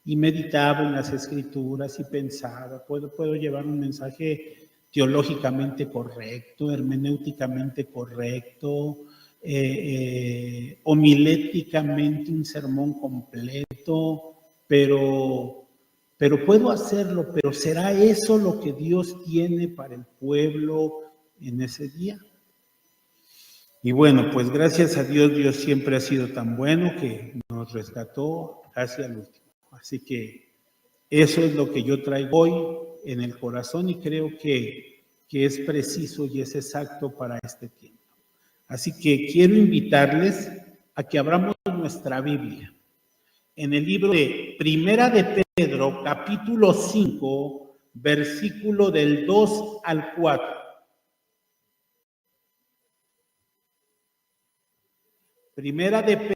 y meditaba en las Escrituras y pensaba, puedo llevar un mensaje teológicamente correcto, hermenéuticamente correcto, homiléticamente un sermón completo, pero puedo hacerlo, pero ¿será eso lo que Dios tiene para el pueblo en ese día? Y bueno, pues gracias a Dios, Dios siempre ha sido tan bueno que nos rescató casi al último. Así que eso es lo que yo traigo hoy en el corazón y creo que es preciso y es exacto para este tiempo. Así que quiero invitarles a que abramos nuestra Biblia en el libro de Primera de Pedro, capítulo 5, versículo del 2 al 4. Primera de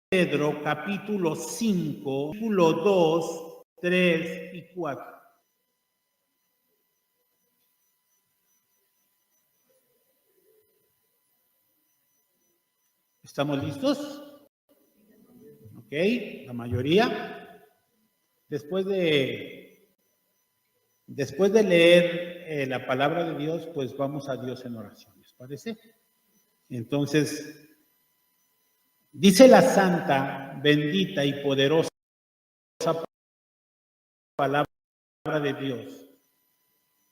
Pedro, capítulo 5, versículo 2, 3 y 4. ¿Estamos listos? Ok, la mayoría. Después de leer la palabra de Dios, pues vamos a Dios en oración, ¿les parece? Entonces, dice la santa, bendita y poderosa palabra de Dios,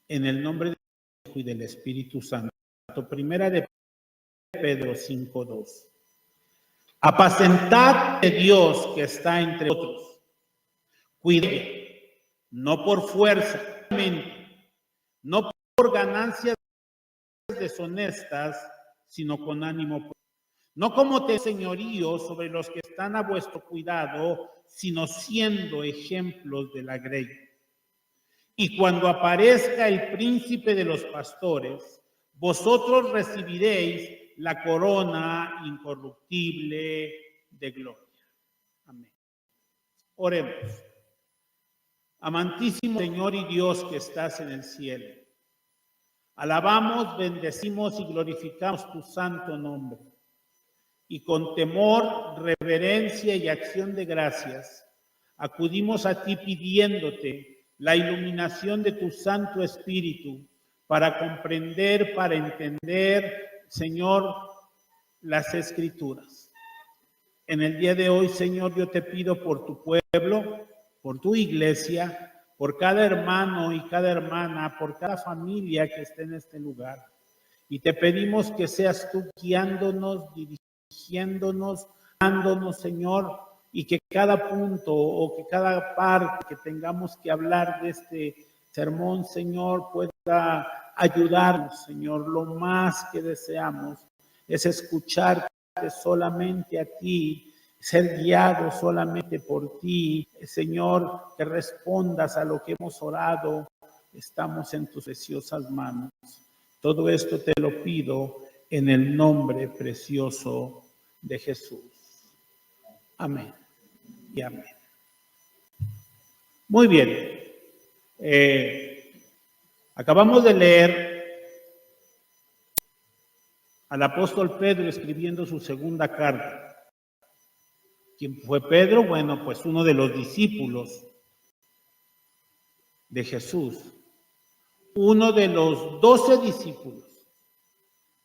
en el nombre del Hijo y del Espíritu Santo. Primera de Pedro 5:2. Apacentad de Dios que está entre vosotros. Cuide, no por fuerza, no por ganancias deshonestas, sino con ánimo. No como señorío sobre los que están a vuestro cuidado, sino siendo ejemplos de la grey. Y cuando aparezca el príncipe de los pastores, vosotros recibiréis la corona incorruptible de gloria. Amén. Oremos. Amantísimo Señor y Dios que estás en el cielo, alabamos, bendecimos y glorificamos tu santo nombre. Y con temor, reverencia y acción de gracias, acudimos a ti pidiéndote la iluminación de tu Santo Espíritu para comprender, para entender, Señor, las Escrituras. En el día de hoy, Señor, yo te pido por tu pueblo, por tu iglesia, por cada hermano y cada hermana, por cada familia que esté en este lugar. Y te pedimos que seas tú guiándonos, dirigiéndonos, dándonos, Señor, y que cada punto o que cada parte que tengamos que hablar de este sermón, Señor, pueda ayudarnos, Señor. Lo más que deseamos es escucharte solamente a ti, ser guiado solamente por ti, Señor, que respondas a lo que hemos orado. Estamos en tus preciosas manos. Todo esto te lo pido en el nombre precioso de Jesús. Amén y amén. Muy bien. Acabamos de leer al apóstol Pedro escribiendo su segunda carta. ¿Quién fue Pedro? Bueno, pues uno de los discípulos de Jesús, uno de los 12 discípulos,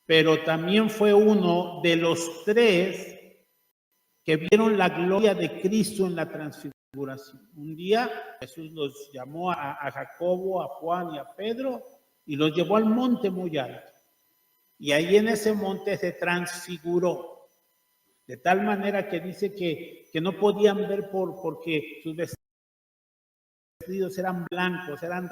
pero también fue uno de los 3 que vieron la gloria de Cristo en la transfiguración. Un día Jesús los llamó a Jacobo, a Juan y a Pedro y los llevó al monte muy alto. Y ahí en ese monte se transfiguró. De tal manera que dice que no podían ver porque sus vestidos eran blancos, eran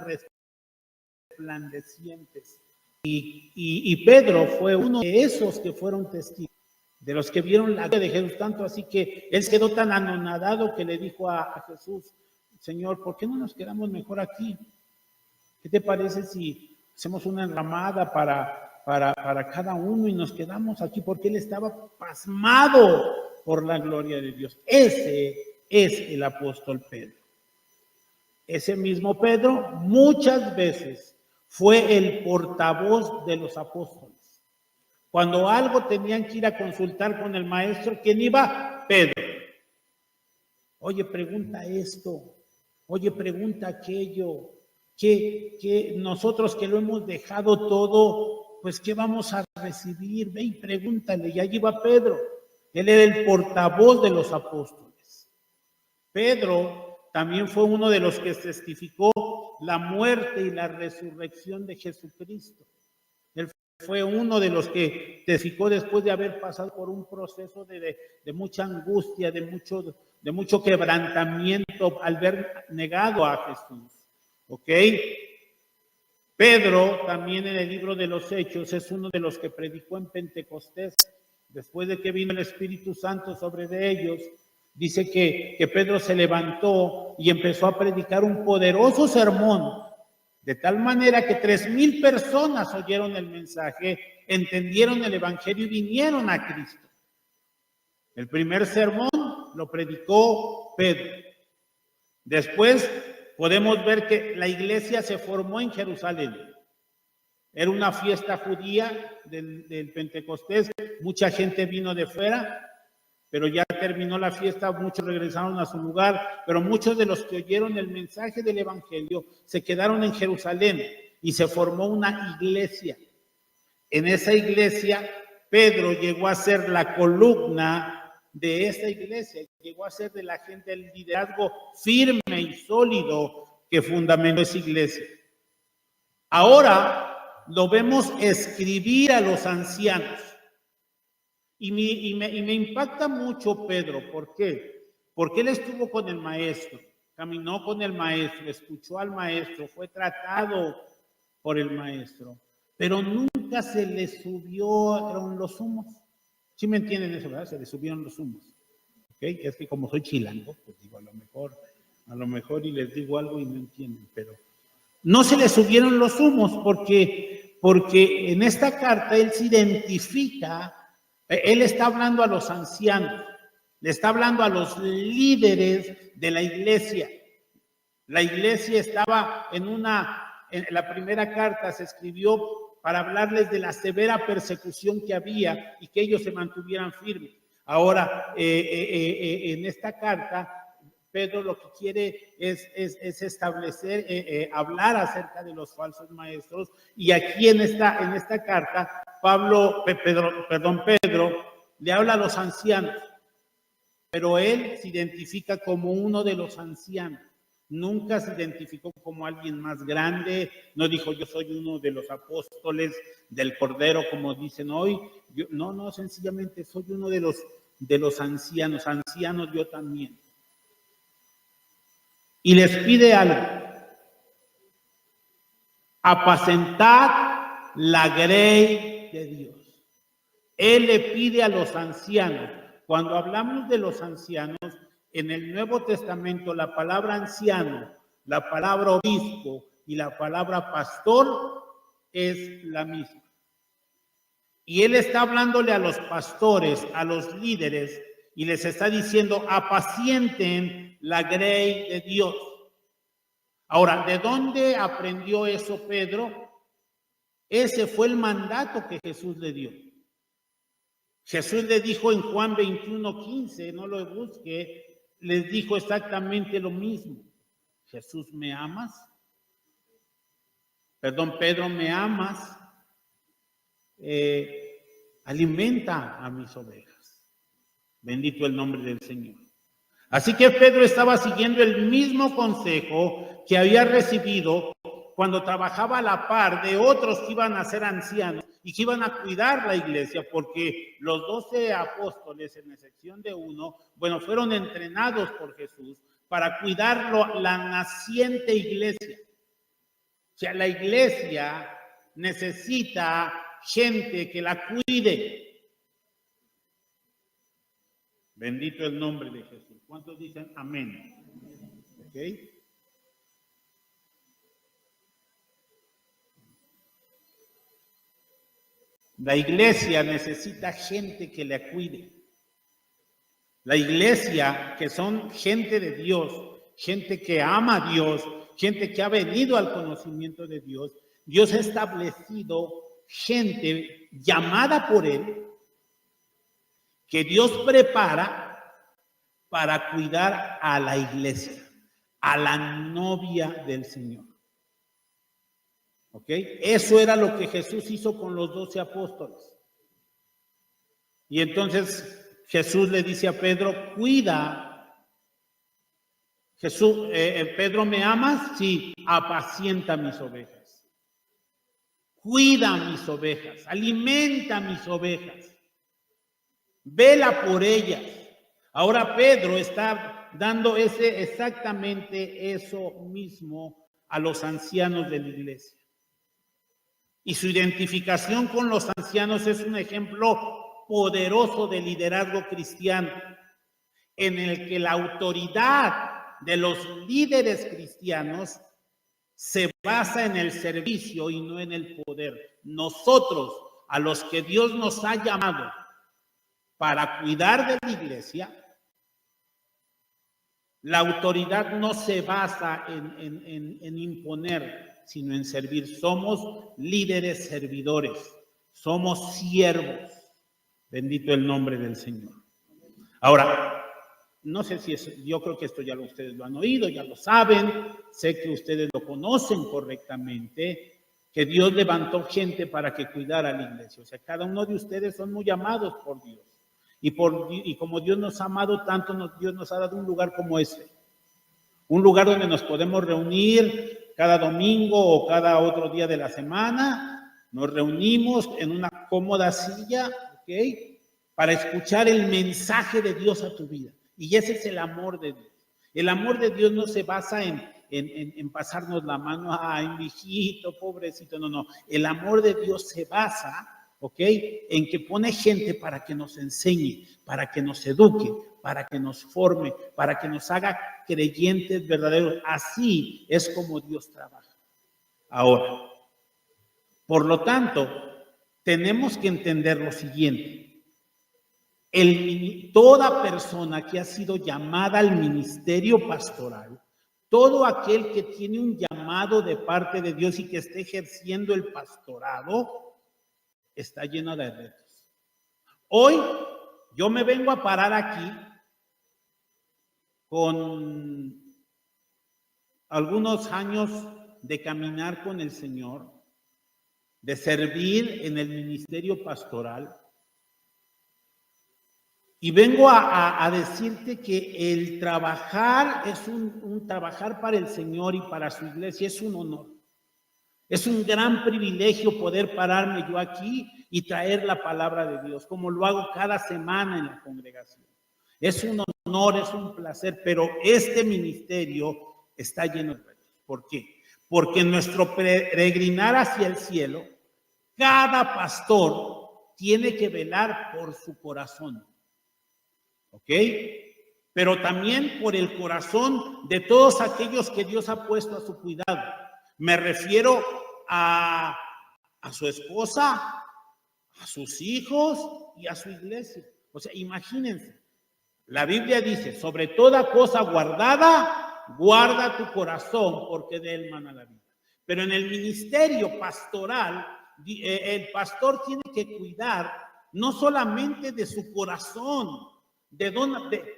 resplandecientes. Y Pedro fue uno de esos que fueron testigos, de los que vieron la gloria de Jesús, tanto así que él quedó tan anonadado que le dijo a Jesús: Señor, ¿por qué no nos quedamos mejor aquí? ¿Qué te parece si hacemos una enramada para cada uno y nos quedamos aquí? Porque él estaba pasmado por la gloria de Dios. Ese es el apóstol Pedro. Ese mismo Pedro muchas veces fue el portavoz de los apóstoles. Cuando algo tenían que ir a consultar con el maestro, ¿quién iba? Pedro. Oye, pregunta esto. Oye, pregunta aquello. Que nosotros que lo hemos dejado todo, pues ¿qué vamos a recibir? Ve y pregúntale. Y allí va Pedro. Él era el portavoz de los apóstoles. Pedro también fue uno de los que testificó la muerte y la resurrección de Jesucristo. Él fue uno de los que testificó después de haber pasado por un proceso de mucha angustia, de mucho quebrantamiento al ver negado a Jesús. ¿Ok? Pedro también en el libro de los Hechos es uno de los que predicó en Pentecostés. Después de que vino el Espíritu Santo sobre de ellos, dice que Pedro se levantó y empezó a predicar un poderoso sermón, de tal manera que 3,000 personas oyeron el mensaje, entendieron el Evangelio y vinieron a Cristo. El primer sermón lo predicó Pedro. Después podemos ver que la iglesia se formó en Jerusalén. Era una fiesta judía del Pentecostés. Mucha gente vino de fuera, pero ya terminó la fiesta, muchos regresaron a su lugar, pero muchos de los que oyeron el mensaje del Evangelio se quedaron en Jerusalén y se formó una iglesia. En esa iglesia, Pedro llegó a ser la columna de esa iglesia, llegó a ser de la gente el liderazgo firme y sólido que fundamentó esa iglesia. Ahora lo vemos escribir a los ancianos. Y me impacta mucho Pedro. ¿Por qué? Porque él estuvo con el maestro, caminó con el maestro, escuchó al maestro, fue tratado por el maestro, pero nunca se le subieron los humos. ¿Sí me entienden eso, verdad? Se le subieron los humos. ¿Okay? Es que como soy chilango, pues digo, a lo mejor y les digo algo y no entienden, pero no se le subieron los humos porque en esta carta él se identifica. Él está hablando a los ancianos, le está hablando a los líderes de la iglesia. La iglesia estaba en la primera carta se escribió para hablarles de la severa persecución que había y que ellos se mantuvieran firmes. Ahora, en esta carta, Pedro lo que quiere es establecer, hablar acerca de los falsos maestros, y aquí en esta carta, Pedro le habla a los ancianos, pero él se identifica como uno de los ancianos. Nunca se identificó como alguien más grande, no dijo yo soy uno de los apóstoles del Cordero como dicen hoy. No, sencillamente soy uno de los ancianos yo también. Y les pide algo: apacentad la grey de Dios. Él le pide a los ancianos. Cuando hablamos de los ancianos, en el Nuevo Testamento la palabra anciano, la palabra obispo y la palabra pastor es la misma. Y él está hablándole a los pastores, a los líderes, y les está diciendo: apacienten la grey de Dios. Ahora, ¿de dónde aprendió eso Pedro? Ese fue el mandato que Jesús le dio. Jesús le dijo en Juan 21:15, no lo busque, les dijo exactamente lo mismo. Jesús, ¿me amas? Pedro, ¿me amas? Alimenta a mis ovejas. Bendito el nombre del Señor. Así que Pedro estaba siguiendo el mismo consejo que había recibido cuando trabajaba a la par de otros que iban a ser ancianos y que iban a cuidar la iglesia, porque los 12 apóstoles, en excepción de uno, fueron entrenados por Jesús para cuidarlo, la naciente iglesia. O sea, la iglesia necesita gente que la cuide. Bendito el nombre de Jesús. ¿Cuántos dicen amén? ¿Ok? La iglesia necesita gente que la cuide. La iglesia, que son gente de Dios, gente que ama a Dios, gente que ha venido al conocimiento de Dios. Dios ha establecido gente llamada por Él, que Dios prepara para cuidar a la iglesia, a la novia del Señor. ¿Ok? Eso era lo que Jesús hizo con los 12 apóstoles. Y entonces Jesús le dice a Pedro, cuida. Jesús, Pedro, ¿me amas? Sí, apacienta mis ovejas. Cuida mis ovejas, alimenta mis ovejas. Vela por ellas. Ahora Pedro está dando exactamente eso mismo a los ancianos de la iglesia. Y su identificación con los ancianos es un ejemplo poderoso de liderazgo cristiano, en el que la autoridad de los líderes cristianos se basa en el servicio y no en el poder. Nosotros, a los que Dios nos ha llamado para cuidar de la iglesia, la autoridad no se basa en imponer, sino en servir. Somos líderes servidores, somos siervos. Bendito el nombre del Señor. Ahora, no sé si es, yo creo que esto ya ustedes lo han oído, ya lo saben, sé que ustedes lo conocen correctamente, que Dios levantó gente para que cuidara la iglesia. O sea, cada uno de ustedes son muy amados por Dios. Y como Dios nos ha amado tanto, Dios nos ha dado un lugar como ese. Un lugar donde nos podemos reunir cada domingo o cada otro día de la semana. Nos reunimos en una cómoda silla, ¿ok? Para escuchar el mensaje de Dios a tu vida. Y ese es el amor de Dios. El amor de Dios no se basa en pasarnos la mano, ay, mijito, pobrecito, no. El amor de Dios se basa, ¿ok?, en que pone gente para que nos enseñe, para que nos eduque, para que nos forme, para que nos haga creyentes verdaderos. Así es como Dios trabaja. Ahora, por lo tanto, tenemos que entender lo siguiente. Toda persona que ha sido llamada al ministerio pastoral, todo aquel que tiene un llamado de parte de Dios y que esté ejerciendo el pastorado, está lleno de retos. Hoy yo me vengo a parar aquí con algunos años de caminar con el Señor, de servir en el ministerio pastoral. Y vengo a decirte que el trabajar es un trabajar para el Señor y para su iglesia, es un honor. Es un gran privilegio poder pararme yo aquí y traer la palabra de Dios, como lo hago cada semana en la congregación. Es un honor, es un placer, pero este ministerio está lleno de retos. ¿Por qué? Porque en nuestro peregrinar hacia el cielo, cada pastor tiene que velar por su corazón. ¿Ok? Pero también por el corazón de todos aquellos que Dios ha puesto a su cuidado. Me refiero a su esposa, a sus hijos y a su iglesia. O sea, imagínense. La Biblia dice, sobre toda cosa guardada, guarda tu corazón, porque de él mana la vida. Pero en el ministerio pastoral, el pastor tiene que cuidar no solamente de su corazón,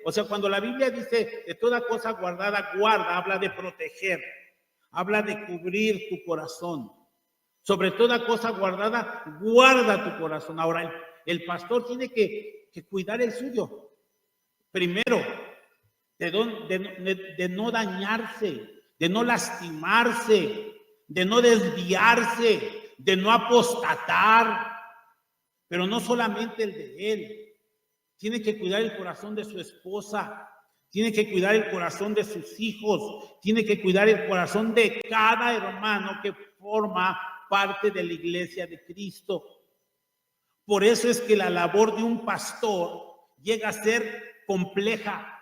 o sea, cuando la Biblia dice de toda cosa guardada, guarda, habla de proteger, habla de cubrir tu corazón. Sobre toda cosa guardada, guarda tu corazón. Ahora, el pastor tiene que cuidar el suyo. Primero, de no dañarse, de no lastimarse, de no desviarse, de no apostatar, pero no solamente el de él. Tiene que cuidar el corazón de su esposa, tiene que cuidar el corazón de sus hijos, tiene que cuidar el corazón de cada hermano que forma parte de la iglesia de Cristo. Por eso es que la labor de un pastor llega a ser compleja,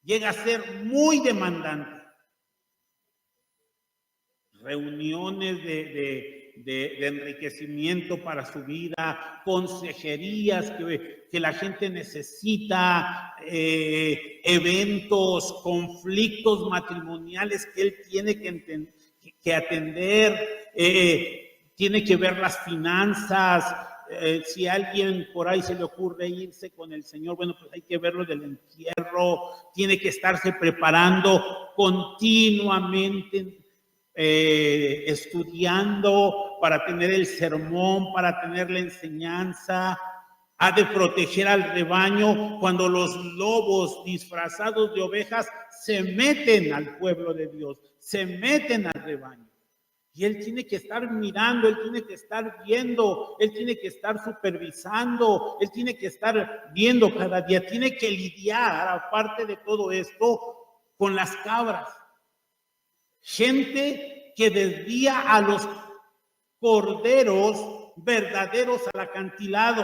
llega a ser muy demandante. Reuniones de enriquecimiento para su vida, consejerías que la gente necesita, eventos, conflictos matrimoniales que él tiene que atender, tiene que ver las finanzas, si a alguien por ahí se le ocurre irse con el Señor, bueno, pues hay que verlo del entierro, tiene que estarse preparando continuamente, estudiando para tener el sermón, para tener la enseñanza. Ha de proteger al rebaño cuando los lobos disfrazados de ovejas se meten al pueblo de Dios, se meten al rebaño. Y él tiene que estar mirando, él tiene que estar viendo, él tiene que estar supervisando, él tiene que estar viendo cada día, tiene que lidiar, aparte de todo esto, con las cabras. Gente que desvía a los corderos verdaderos al acantilado.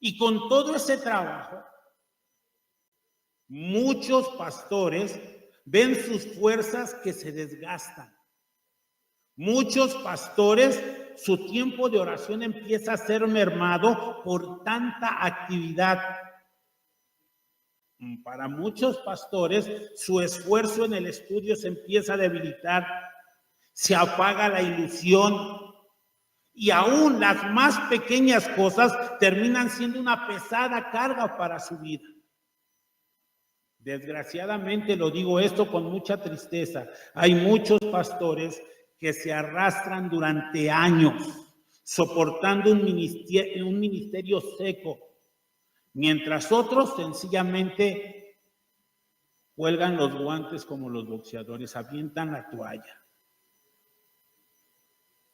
Y con todo ese trabajo, muchos pastores ven sus fuerzas que se desgastan. Muchos pastores, su tiempo de oración empieza a ser mermado por tanta actividad. Para muchos pastores, su esfuerzo en el estudio se empieza a debilitar, se apaga la ilusión y aún las más pequeñas cosas terminan siendo una pesada carga para su vida. Desgraciadamente, lo digo esto con mucha tristeza, hay muchos pastores que se arrastran durante años soportando un ministerio seco, mientras otros sencillamente cuelgan los guantes como los boxeadores, avientan la toalla.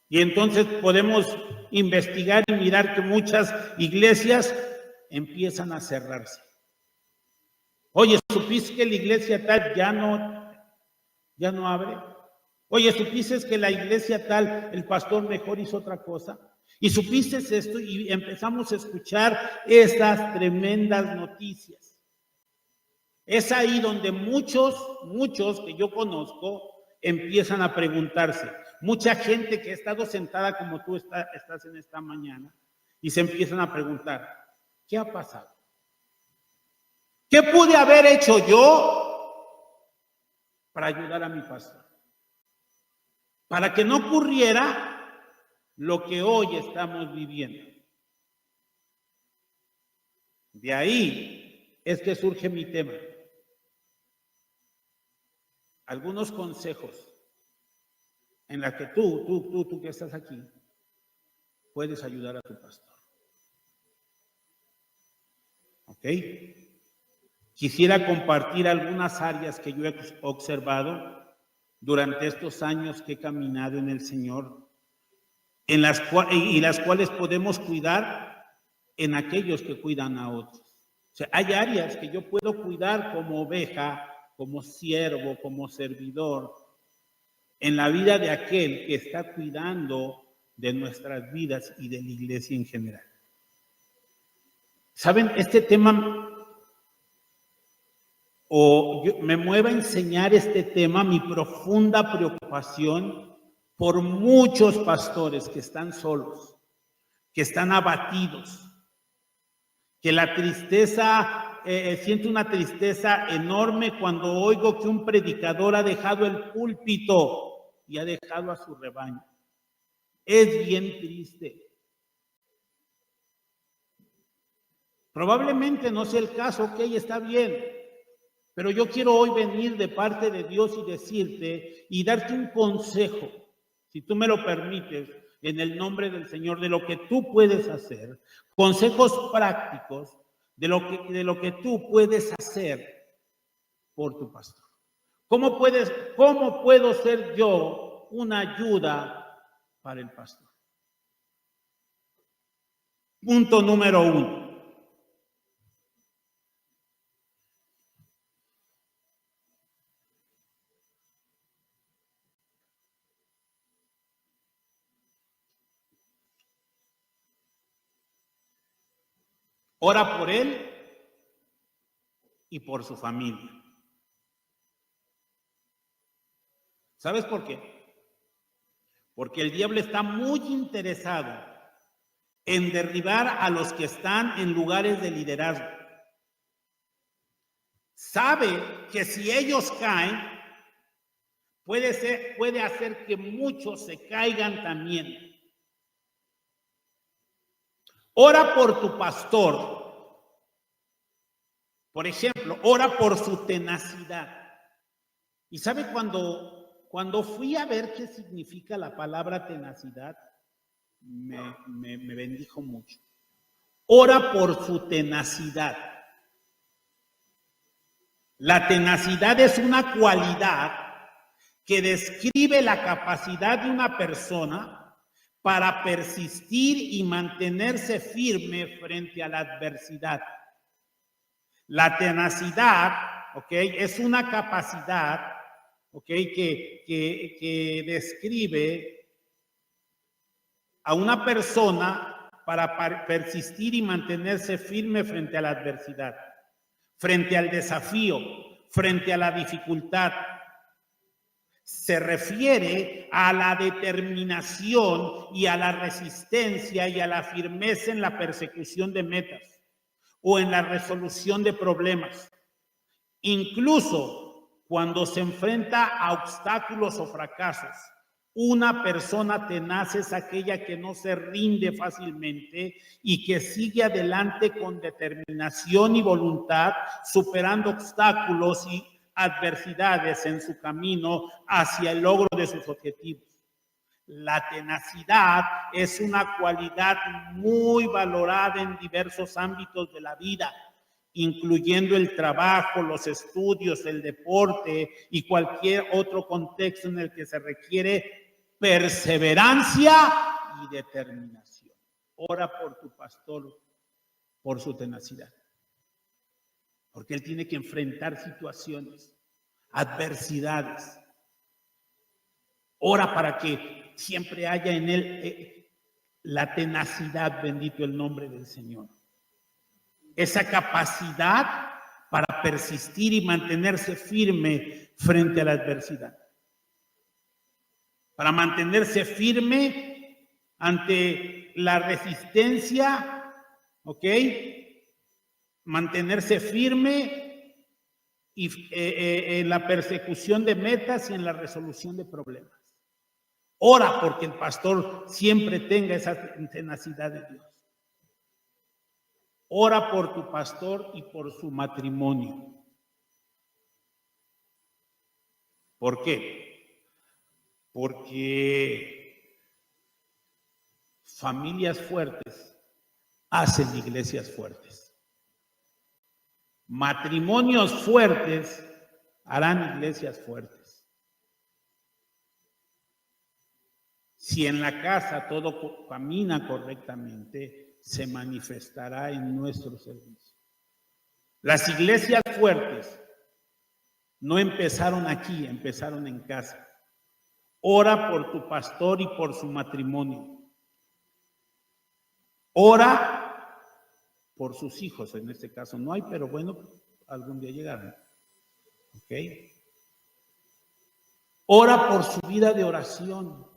Y entonces podemos investigar y mirar que muchas iglesias empiezan a cerrarse. Oye, ¿supiste que la iglesia tal ya no abre? Oye, ¿supiste que la iglesia tal, el pastor mejor hizo otra cosa? Y supiste esto y empezamos a escuchar esas tremendas noticias. Es ahí donde muchos que yo conozco empiezan a preguntarse. Mucha gente que ha estado sentada como tú estás en esta mañana y se empiezan a preguntar, ¿qué ha pasado? ¿Qué pude haber hecho yo para ayudar a mi pastor? Para que no ocurriera lo que hoy estamos viviendo. De ahí es que surge mi tema. Algunos consejos en la que tú que estás aquí, puedes ayudar a tu pastor. ¿Ok? Quisiera compartir algunas áreas que yo he observado durante estos años que he caminado en el Señor, las cuales podemos cuidar en aquellos que cuidan a otros. O sea, hay áreas que yo puedo cuidar como oveja, como siervo, como servidor, en la vida de aquel que está cuidando de nuestras vidas y de la iglesia en general. ¿Saben? Este tema, me mueve a enseñar este tema, mi profunda preocupación por muchos pastores que están solos, que están abatidos, que la tristeza, siento una tristeza enorme cuando oigo que un predicador ha dejado el púlpito y ha dejado a su rebaño. Es bien triste. Probablemente no sea el caso, ok, está bien, pero yo quiero hoy venir de parte de Dios y decirte y darte un consejo, si tú me lo permites, en el nombre del Señor, de lo que tú puedes hacer, consejos prácticos de lo que tú puedes hacer por tu pastor. ¿Cómo puedo ser yo una ayuda para el pastor? Punto número 1. Ora por él y por su familia. ¿Sabes por qué? Porque el diablo está muy interesado en derribar a los que están en lugares de liderazgo. Sabe que si ellos caen, puede hacer que muchos se caigan también. Ora por tu pastor. Por ejemplo, ora por su tenacidad. ¿Y sabe cuando fui a ver qué significa la palabra tenacidad? Me bendijo mucho. Ora por su tenacidad. La tenacidad es una cualidad que describe la capacidad de una persona para persistir y mantenerse firme frente a la adversidad. La tenacidad, ¿ok?, es una capacidad, ¿ok?, que describe a una persona para persistir y mantenerse firme frente a la adversidad, frente al desafío, frente a la dificultad. Se refiere a la determinación y a la resistencia y a la firmeza en la persecución de metas o en la resolución de problemas. Incluso cuando se enfrenta a obstáculos o fracasos, una persona tenaz es aquella que no se rinde fácilmente y que sigue adelante con determinación y voluntad, superando obstáculos y adversidades en su camino hacia el logro de sus objetivos. La tenacidad es una cualidad muy valorada en diversos ámbitos de la vida, incluyendo el trabajo, los estudios, el deporte y cualquier otro contexto en el que se requiere perseverancia y determinación. Ora por tu pastor, por su tenacidad, porque él tiene que enfrentar situaciones, adversidades. Ora para que siempre haya en él la tenacidad, bendito el nombre del Señor. Esa capacidad para persistir y mantenerse firme frente a la adversidad. Para mantenerse firme ante la resistencia, ¿ok? Mantenerse firme y en la persecución de metas y en la resolución de problemas. Ora porque el pastor siempre tenga esa tenacidad de Dios. Ora por tu pastor y por su matrimonio. ¿Por qué? Porque familias fuertes hacen iglesias fuertes. Matrimonios fuertes harán iglesias fuertes. Si en la casa todo camina correctamente, se manifestará en nuestro servicio. Las iglesias fuertes no empezaron aquí, empezaron en casa. Ora por tu pastor y por su matrimonio. Ora por sus hijos, en este caso no hay, pero bueno, algún día llegarán. ¿Ok? Ora por su vida de oración.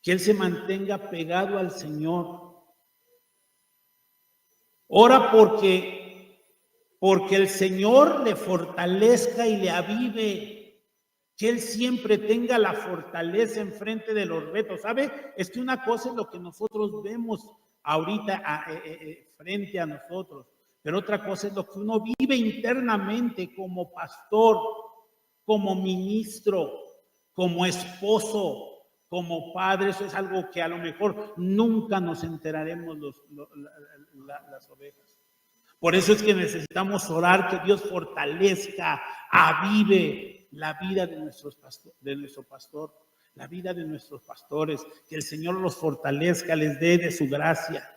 Que él se mantenga pegado al Señor. Ora porque el Señor le fortalezca y le avive. Que él siempre tenga la fortaleza enfrente de los retos. ¿Sabe? Es que una cosa es lo que nosotros vemos ahorita frente a nosotros, pero otra cosa es lo que uno vive internamente como pastor, como ministro, como esposo, como padre. Eso es algo que a lo mejor nunca nos enteraremos las ovejas. Por eso es que necesitamos orar que Dios fortalezca, avive la vida de nuestro pastor, la vida de nuestros pastores, que el Señor los fortalezca, les dé de su gracia.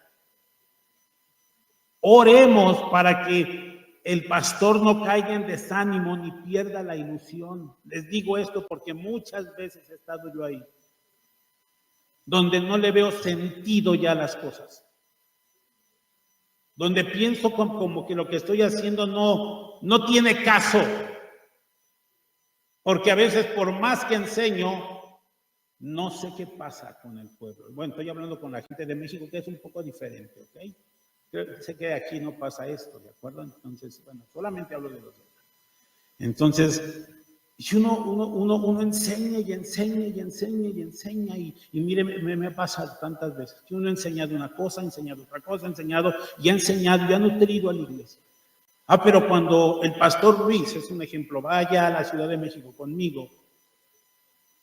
Oremos para que el pastor no caiga en desánimo ni pierda la ilusión. Les digo esto porque muchas veces he estado yo ahí, donde no le veo sentido ya a las cosas, donde pienso como que lo que estoy haciendo no tiene caso, porque a veces por más que enseño, no sé qué pasa con el pueblo. Bueno, estoy hablando con la gente de México, que es un poco diferente, ¿ok? Sé que aquí no pasa esto, ¿de acuerdo? Entonces, bueno, solamente hablo de los demás. Entonces, Y uno enseña y enseña y enseña y enseña. Y mire, me ha pasado tantas veces que uno ha enseñado una cosa, ha enseñado otra cosa, ha enseñado y ha enseñado y ha nutrido a la iglesia. Pero cuando el pastor Ruiz, es un ejemplo, vaya a la Ciudad de México conmigo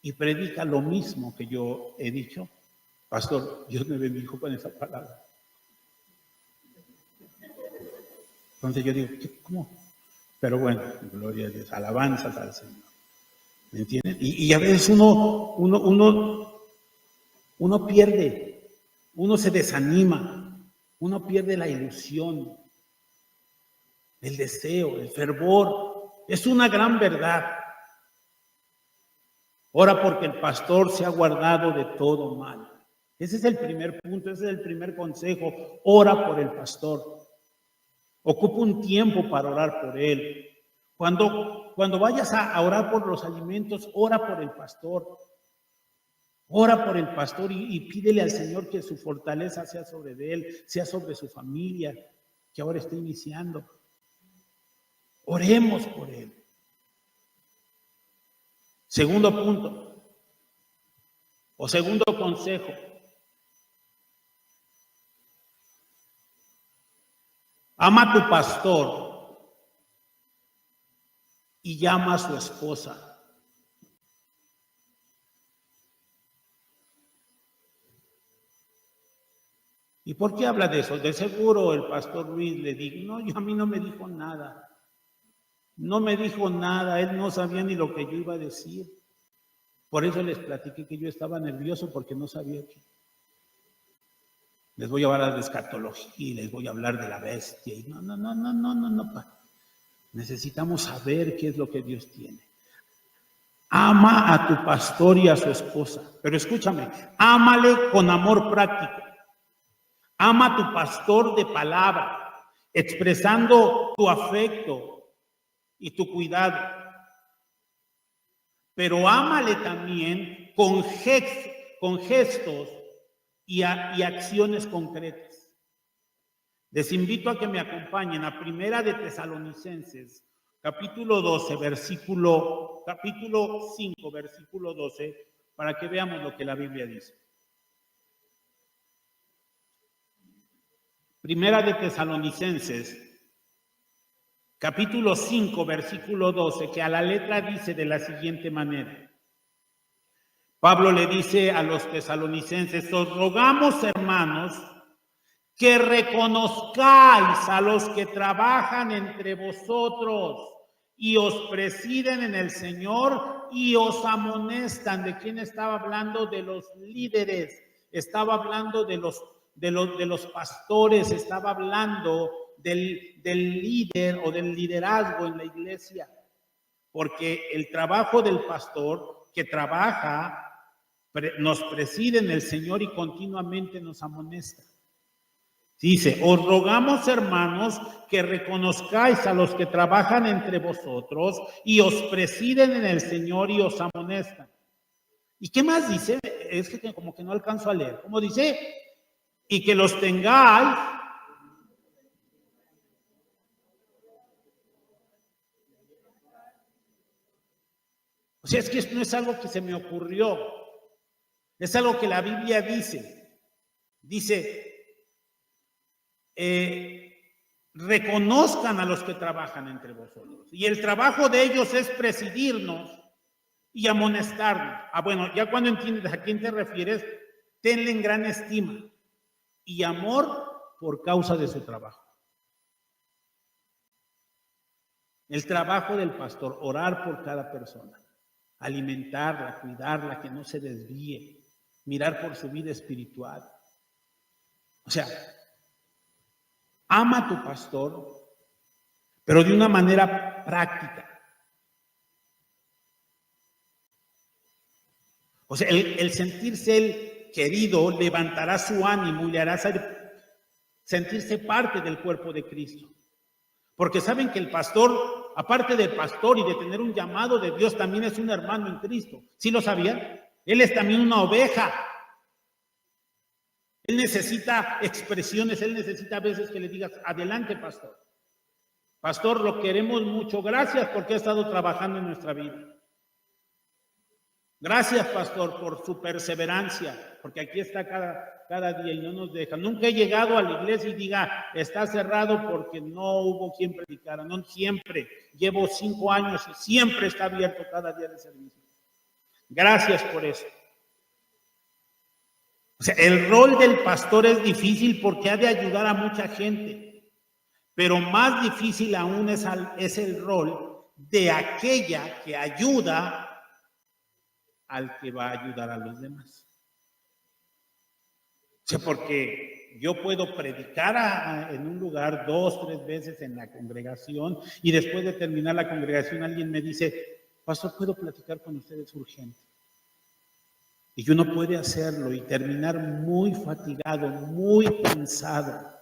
y predica lo mismo que yo he dicho, pastor, Dios me bendijo con esa palabra. Entonces yo digo, ¿cómo? Pero bueno, gloria a Dios, alabanzas al Señor. ¿Me entienden? Y a veces uno pierde, uno se desanima, uno pierde la ilusión, el deseo, el fervor. Es una gran verdad. Ora porque el pastor se ha guardado de todo mal. Ese es el primer punto, ese es el primer consejo. Ora por el pastor. Ocupa un tiempo para orar por él. Cuando vayas a orar por los alimentos, ora por el pastor. Ora por el pastor y pídele al Señor que su fortaleza sea sobre él, sea sobre su familia, que ahora está iniciando. Oremos por él. Segundo punto, o segundo consejo. Ama a tu pastor y llama a su esposa. ¿Y por qué habla de eso? De seguro el pastor Luis le dijo, no, a mí no me dijo nada. No me dijo nada, él no sabía ni lo que yo iba a decir. Por eso les platiqué que yo estaba nervioso porque no sabía qué. Les voy a hablar de escatología y les voy a hablar de la bestia. Y no. Necesitamos saber qué es lo que Dios tiene. Ama a tu pastor y a su esposa. Pero escúchame, ámale con amor práctico. Ama a tu pastor de palabra, expresando tu afecto y tu cuidado. Pero ámale también con gestos y capciones concretas. Les invito a que me acompañen a Primera de Tesalonicenses, capítulo 5, versículo 12, para que veamos lo que la Biblia dice. Primera de Tesalonicenses, capítulo 5, versículo 12, que a la letra dice de la siguiente manera. Pablo le dice a los tesalonicenses, os rogamos, hermanos, que reconozcáis a los que trabajan entre vosotros y os presiden en el Señor y os amonestan. ¿De quién estaba hablando? De los líderes. Estaba hablando de los pastores, estaba hablando del líder o del liderazgo en la iglesia. Porque el trabajo del pastor que trabaja nos preside en el Señor y continuamente nos amonesta. Dice, os rogamos, hermanos, que reconozcáis a los que trabajan entre vosotros y os presiden en el Señor y os amonestan. ¿Y qué más dice? Es que como que no alcanzo a leer. ¿Cómo dice? Y que los tengáis o sea, es que esto no es algo que se me ocurrió. Es algo que la Biblia dice. Dice, reconozcan a los que trabajan entre vosotros. Y el trabajo de ellos es presidirnos y amonestarnos. Bueno, ya cuando entiendes a quién te refieres, tenle en gran estima y amor por causa de su trabajo. El trabajo del pastor, orar por cada persona, alimentarla, cuidarla, que no se desvíe, mirar por su vida espiritual. O sea, ama a tu pastor, pero de una manera práctica. O sea, el sentirse él querido levantará su ánimo y le hará sentirse parte del cuerpo de Cristo. Porque saben que el pastor, aparte del pastor y de tener un llamado de Dios, también es un hermano en Cristo. ¿Sí lo sabían? Él es también una oveja. Él necesita expresiones, él necesita a veces que le digas, adelante, pastor. Pastor, lo queremos mucho. Gracias porque ha estado trabajando en nuestra vida. Gracias, pastor, por su perseverancia, porque aquí está cada día y no nos deja. Nunca he llegado a la iglesia y diga, está cerrado porque no hubo quien predicara. No, siempre. Llevo 5 años y siempre está abierto cada día de servicio. Gracias por eso. O sea, el rol del pastor es difícil porque ha de ayudar a mucha gente, pero más difícil aún es el rol de aquella que ayuda al que va a ayudar a los demás. O sea, porque yo puedo predicar en un lugar 2, 3 veces en la congregación y después de terminar la congregación alguien me dice, pastor, ¿puedo platicar con ustedes urgente? Y uno puede hacerlo y terminar muy fatigado, muy cansado.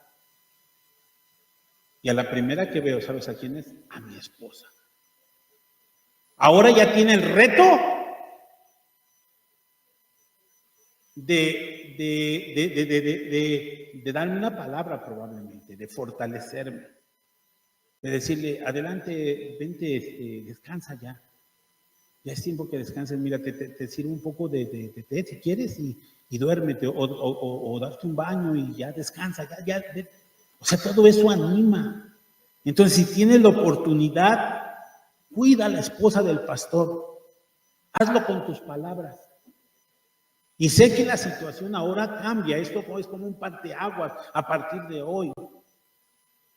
Y a la primera que veo, ¿sabes a quién es? A mi esposa. Ahora ya tiene el reto de darme una palabra probablemente, de fortalecerme, de decirle, adelante, vente, descansa ya. Ya es tiempo que descanses, mira, te sirvo un poco de té si quieres y duérmete o darte un baño y ya descansa, ya. O sea, todo eso anima. Entonces, si tienes la oportunidad, cuida a la esposa del pastor. Hazlo con tus palabras. Y sé que la situación ahora cambia. Esto es como un parteaguas a partir de hoy.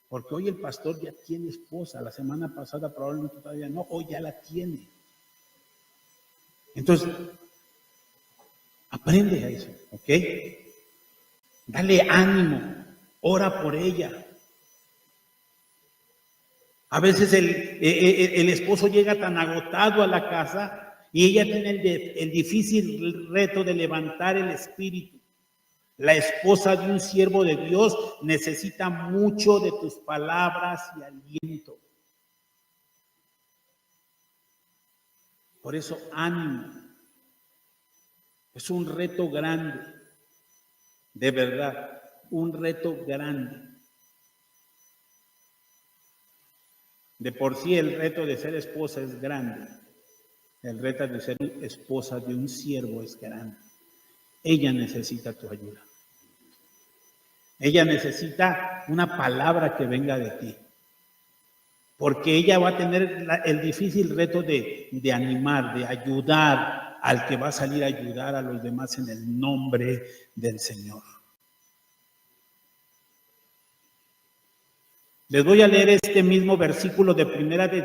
Porque hoy el pastor ya tiene esposa. La semana pasada probablemente todavía no. Hoy ya la tiene. Entonces, aprende a eso, ¿ok? Dale ánimo. Ora por ella. A veces el esposo llega tan agotado a la casa y ella tiene el difícil reto de levantar el espíritu. La esposa de un siervo de Dios necesita mucho de tus palabras y aliento. Por eso, ánimo. Es un reto grande, de verdad, un reto grande. De por sí el reto de ser esposa es grande. El reto de ser esposa de un siervo es grande. Ella necesita tu ayuda. Ella necesita una palabra que venga de ti. Porque ella va a tener el difícil reto de animar, de ayudar al que va a salir a ayudar a los demás en el nombre del Señor. Les voy a leer este mismo versículo de Primera de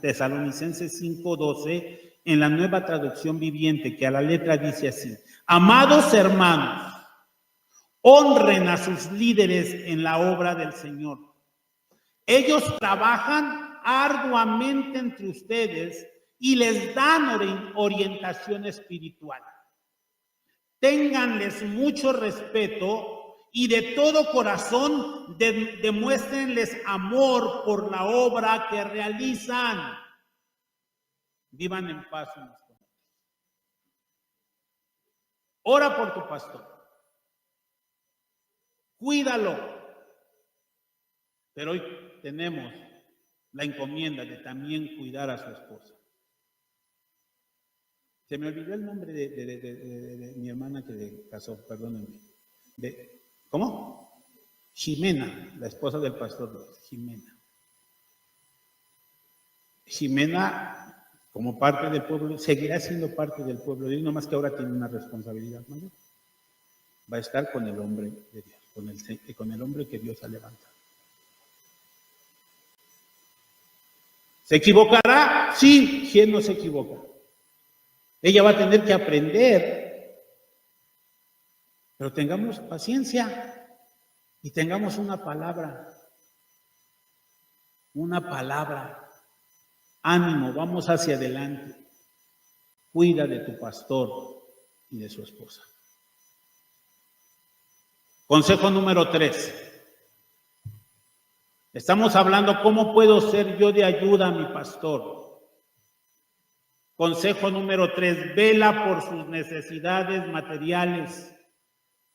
Tesalonicenses 5:12 en la Nueva Traducción Viviente, que a la letra dice así: amados hermanos, honren a sus líderes en la obra del Señor. Ellos trabajan arduamente entre ustedes y les dan orientación espiritual. Ténganles mucho respeto y de todo corazón demuéstrenles amor por la obra que realizan. Vivan en paz unos con otros. Ora por tu pastor. Cuídalo. Pero hoy tenemos la encomienda de también cuidar a su esposa. Se me olvidó el nombre de mi hermana que se casó, perdónenme. ¿Cómo? Jimena, la esposa del pastor Jimena. Jimena, como parte del pueblo, seguirá siendo parte del pueblo de Dios, nomás que ahora tiene una responsabilidad mayor. Va a estar con el hombre de Dios, con el hombre que Dios ha levantado. ¿Se equivocará? Sí, ¿quién no se equivoca? Ella va a tener que aprender, pero tengamos paciencia. Y tengamos una palabra, ánimo, vamos hacia adelante. Cuida de tu pastor y de su esposa. Consejo número 3. Estamos hablando cómo puedo ser yo de ayuda a mi pastor. Consejo número 3, vela por sus necesidades materiales.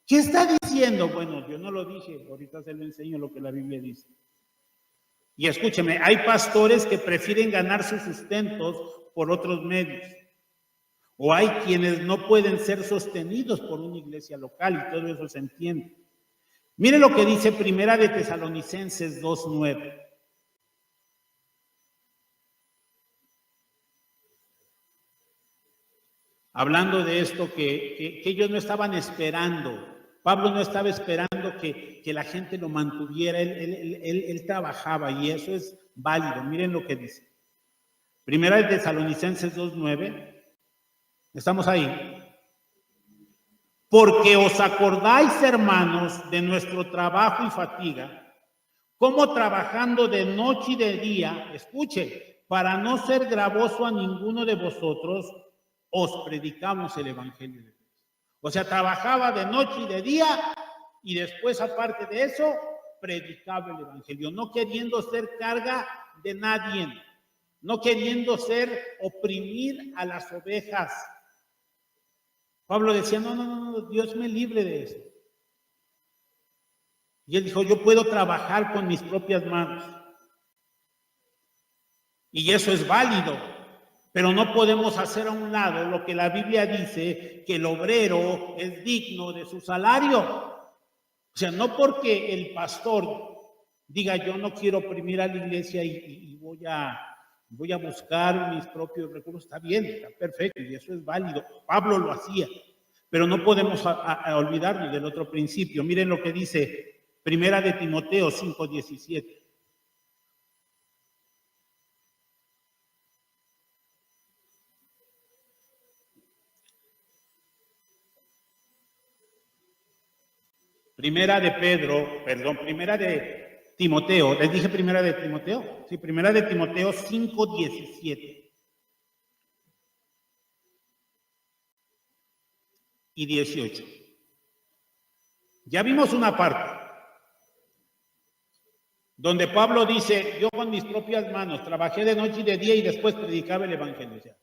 ¿Qué está diciendo? Bueno, yo no lo dije, ahorita se lo enseño lo que la Biblia dice. Y escúcheme, hay pastores que prefieren ganar sus sustentos por otros medios. O hay quienes no pueden ser sostenidos por una iglesia local y todo eso se entiende. Mire lo que dice Primera de Tesalonicenses 2:9. Hablando de esto que ellos no estaban esperando. Pablo no estaba esperando que la gente lo mantuviera. Él trabajaba y eso es válido. Miren lo que dice. Primera de Tesalonicenses 2:9. Estamos ahí. Porque os acordáis, hermanos, de nuestro trabajo y fatiga, como trabajando de noche y de día, escuche, para no ser gravoso a ninguno de vosotros, os predicamos el evangelio de Dios. O sea, trabajaba de noche y de día y después, aparte de eso, predicaba el evangelio, no queriendo ser carga de nadie, no queriendo ser oprimir a las ovejas. Pablo decía, no, Dios me libre de eso. Y él dijo, yo puedo trabajar con mis propias manos. Y eso es válido, pero no podemos hacer a un lado lo que la Biblia dice, que el obrero es digno de su salario. O sea, no porque el pastor diga, yo no quiero oprimir a la iglesia y voy a buscar mis propios recursos. Está bien, está perfecto, y eso es válido. Pablo lo hacía. Pero no podemos olvidarnos del otro principio. Miren lo que dice Primera de Timoteo 5:17. Primera de Timoteo. ¿Les dije Primera de Timoteo? Sí, Primera de Timoteo 5:17 y 18. Ya vimos una parte donde Pablo dice, yo con mis propias manos trabajé de noche y de día y después predicaba el evangelio. O sea,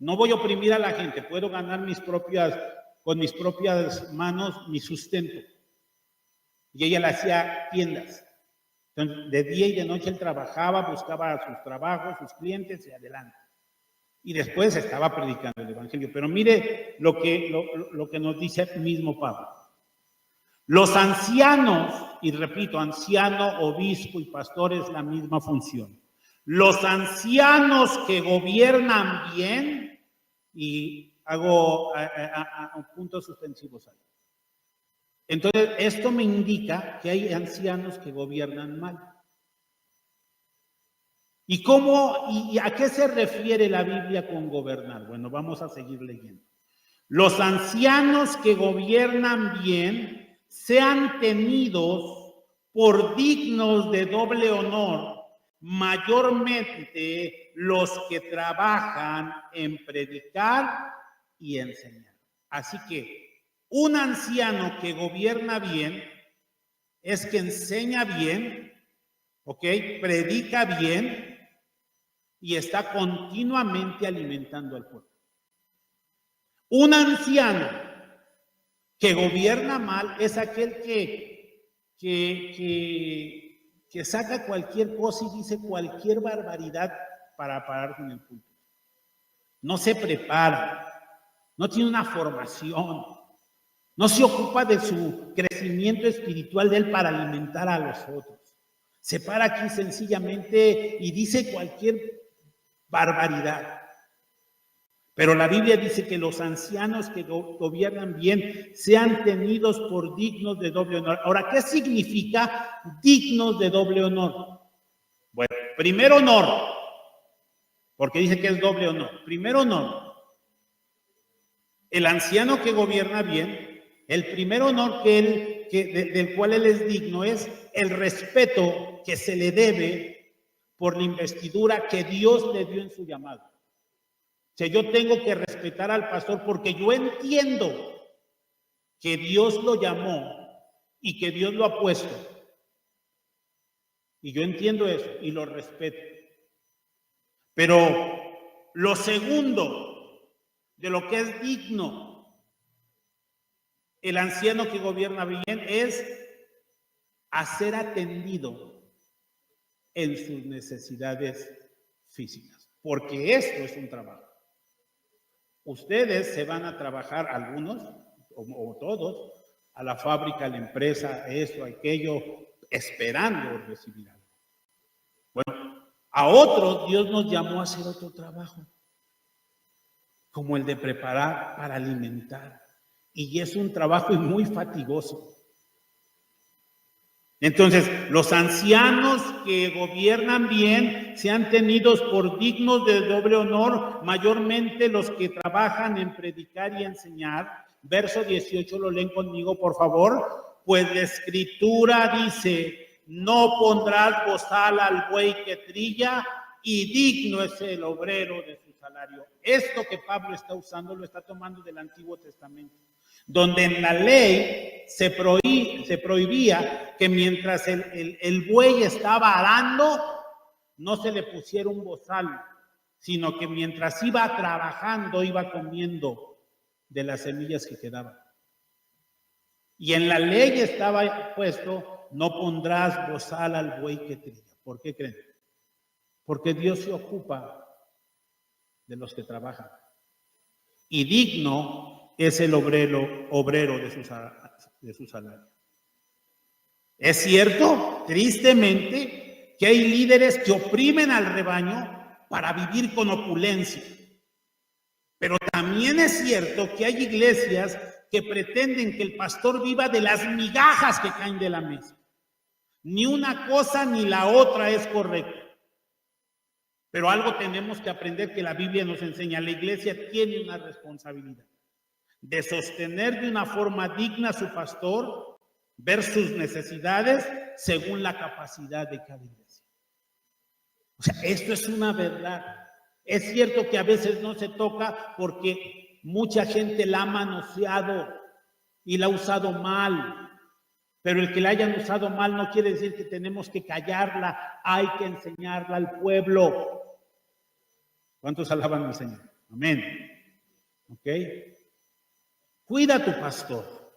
no voy a oprimir a la gente, puedo ganar con mis propias manos mi sustento. Y ella le hacía tiendas. Entonces, de día y de noche él trabajaba, buscaba sus trabajos, sus clientes y adelante. Y después estaba predicando el evangelio. Pero mire lo que nos dice el mismo Pablo. Los ancianos, y repito, anciano, obispo y pastor es la misma función. Los ancianos que gobiernan bien, y hago puntos suspensivos ahí. Entonces, esto me indica que hay ancianos que gobiernan mal. ¿Y a qué se refiere la Biblia con gobernar? Bueno, vamos a seguir leyendo. Los ancianos que gobiernan bien sean tenidos por dignos de doble honor, mayormente los que trabajan en predicar y enseñar. Así que un anciano que gobierna bien es que enseña bien, ¿ok? Predica bien y está continuamente alimentando al pueblo. Un anciano que gobierna mal es aquel que saca cualquier cosa y dice cualquier barbaridad para pararse en el púlpito. No se prepara, no tiene una formación, no se ocupa de su crecimiento espiritual de él para alimentar a los otros. Se para aquí sencillamente y dice cualquier barbaridad. Pero la Biblia dice que los ancianos que gobiernan bien sean tenidos por dignos de doble honor. Ahora, ¿qué significa dignos de doble honor? Bueno, primer honor, porque dice que es doble honor. Primer honor, el anciano que gobierna bien, el primer honor del cual él es digno es el respeto que se le debe por la investidura que Dios le dio en su llamado. O sea, yo tengo que respetar al pastor porque yo entiendo que Dios lo llamó y que Dios lo ha puesto. Y yo entiendo eso y lo respeto. Pero lo segundo de lo que es digno el anciano que gobierna bien es a ser atendido en sus necesidades físicas, porque esto es un trabajo. Ustedes se van a trabajar, algunos o todos, a la fábrica, a la empresa, esto, aquello, esperando recibir algo. Bueno, a otros Dios nos llamó a hacer otro trabajo, como el de preparar para alimentar. Y es un trabajo muy fatigoso. Entonces, los ancianos que gobiernan bien sean tenidos por dignos de doble honor, mayormente los que trabajan en predicar y enseñar. Verso 18, lo leen conmigo, por favor. Pues la Escritura dice, no pondrás bozal al buey que trilla, y digno es el obrero de su salario. Esto que Pablo está usando lo está tomando del Antiguo Testamento, donde en la ley se prohibía que mientras el buey estaba arando, no se le pusiera un bozal, sino que mientras iba trabajando, iba comiendo de las semillas que quedaban. Y en la ley estaba puesto, no pondrás bozal al buey que trilla. ¿Por qué creen? Porque Dios se ocupa de los que trabajan. Y digno es el obrero de su salario. Es cierto, tristemente, que hay líderes que oprimen al rebaño para vivir con opulencia. Pero también es cierto que hay iglesias que pretenden que el pastor viva de las migajas que caen de la mesa. Ni una cosa ni la otra es correcta. Pero algo tenemos que aprender que la Biblia nos enseña. La iglesia tiene una responsabilidad de sostener de una forma digna a su pastor, ver sus necesidades según la capacidad de cada iglesia. O sea, esto es una verdad. Es cierto que a veces no se toca porque mucha gente la ha manoseado y la ha usado mal, pero el que la hayan usado mal no quiere decir que tenemos que callarla, hay que enseñarla al pueblo. ¿Cuántos alaban al Señor? Amén. ¿Ok? Cuida a tu pastor,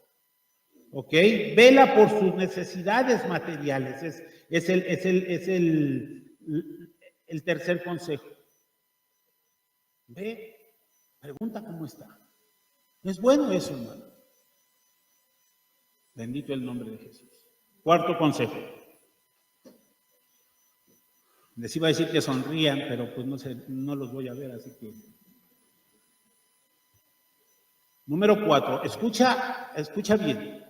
¿ok? Vela por sus necesidades materiales. Es el tercer consejo. Ve, pregunta cómo está. Es bueno eso, hermano. Bendito el nombre de Jesús. Cuarto consejo. Les iba a decir que sonrían, pero pues no los voy a ver, así que... Número 4, escucha bien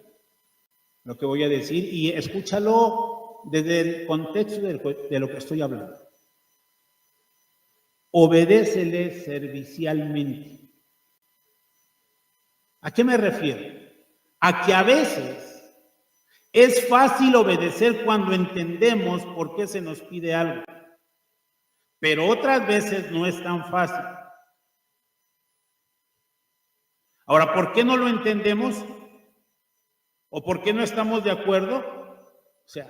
lo que voy a decir y escúchalo desde el contexto de lo que estoy hablando. Obedécele servicialmente. ¿A qué me refiero? A que a veces es fácil obedecer cuando entendemos por qué se nos pide algo, pero otras veces no es tan fácil. Ahora, ¿por qué no lo entendemos? ¿O por qué no estamos de acuerdo? O sea,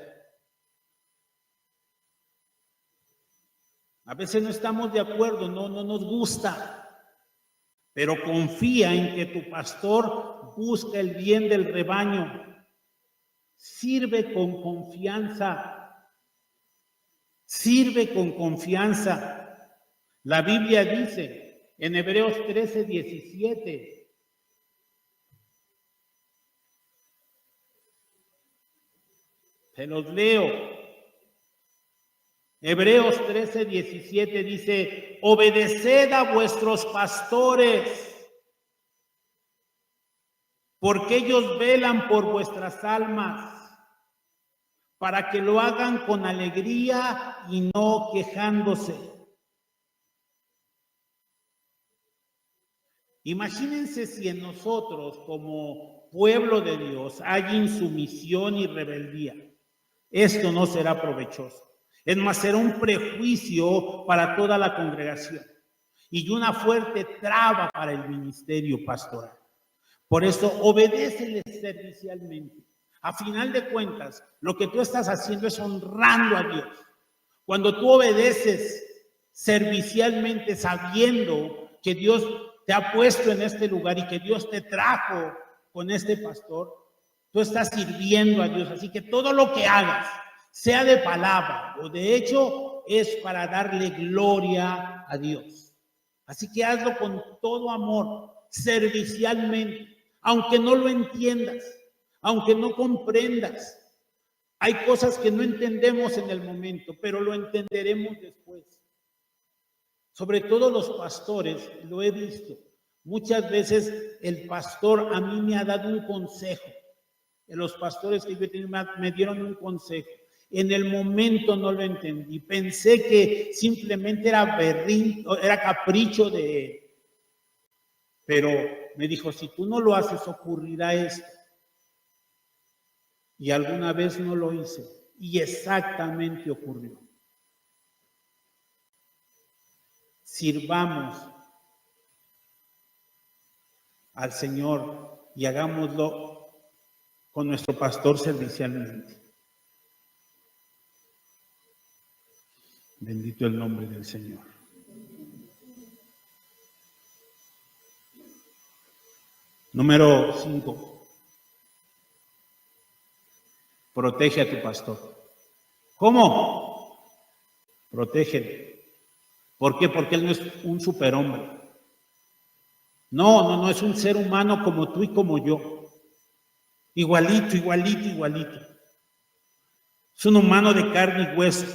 a veces no estamos de acuerdo, no nos gusta, pero confía en que tu pastor busca el bien del rebaño. Sirve con confianza. Sirve con confianza. La Biblia dice en Hebreos 13:17. Se los leo. Hebreos 13:17 dice, obedeced a vuestros pastores, porque ellos velan por vuestras almas, para que lo hagan con alegría y no quejándose. Imagínense si en nosotros, como pueblo de Dios, hay insumisión y rebeldía. Esto no será provechoso. Es más, será un prejuicio para toda la congregación y una fuerte traba para el ministerio pastoral. Por eso, obedécele servicialmente. A final de cuentas, lo que tú estás haciendo es honrando a Dios. Cuando tú obedeces servicialmente, sabiendo que Dios te ha puesto en este lugar y que Dios te trajo con este pastor, tú estás sirviendo a Dios. Así que todo lo que hagas, sea de palabra o de hecho, es para darle gloria a Dios. Así que hazlo con todo amor, servicialmente, aunque no lo entiendas, aunque no comprendas. Hay cosas que no entendemos en el momento, pero lo entenderemos después. Sobre todo los pastores, lo he visto. Muchas veces el pastor a mí me ha dado un consejo. Los pastores que yo tenía me dieron un consejo. En el momento no lo entendí. Pensé que simplemente era era capricho de él. Pero me dijo, si tú no lo haces, ocurrirá esto. Y alguna vez no lo hice. Y exactamente ocurrió. Sirvamos al Señor y hagámoslo con nuestro pastor servicialmente. Bendito el nombre del Señor. Número 5. Protege a tu pastor. ¿Cómo? Protégele. ¿Por qué? Porque él no es un superhombre. No es un ser humano como tú y como yo. Igualito. Es un humano de carne y hueso.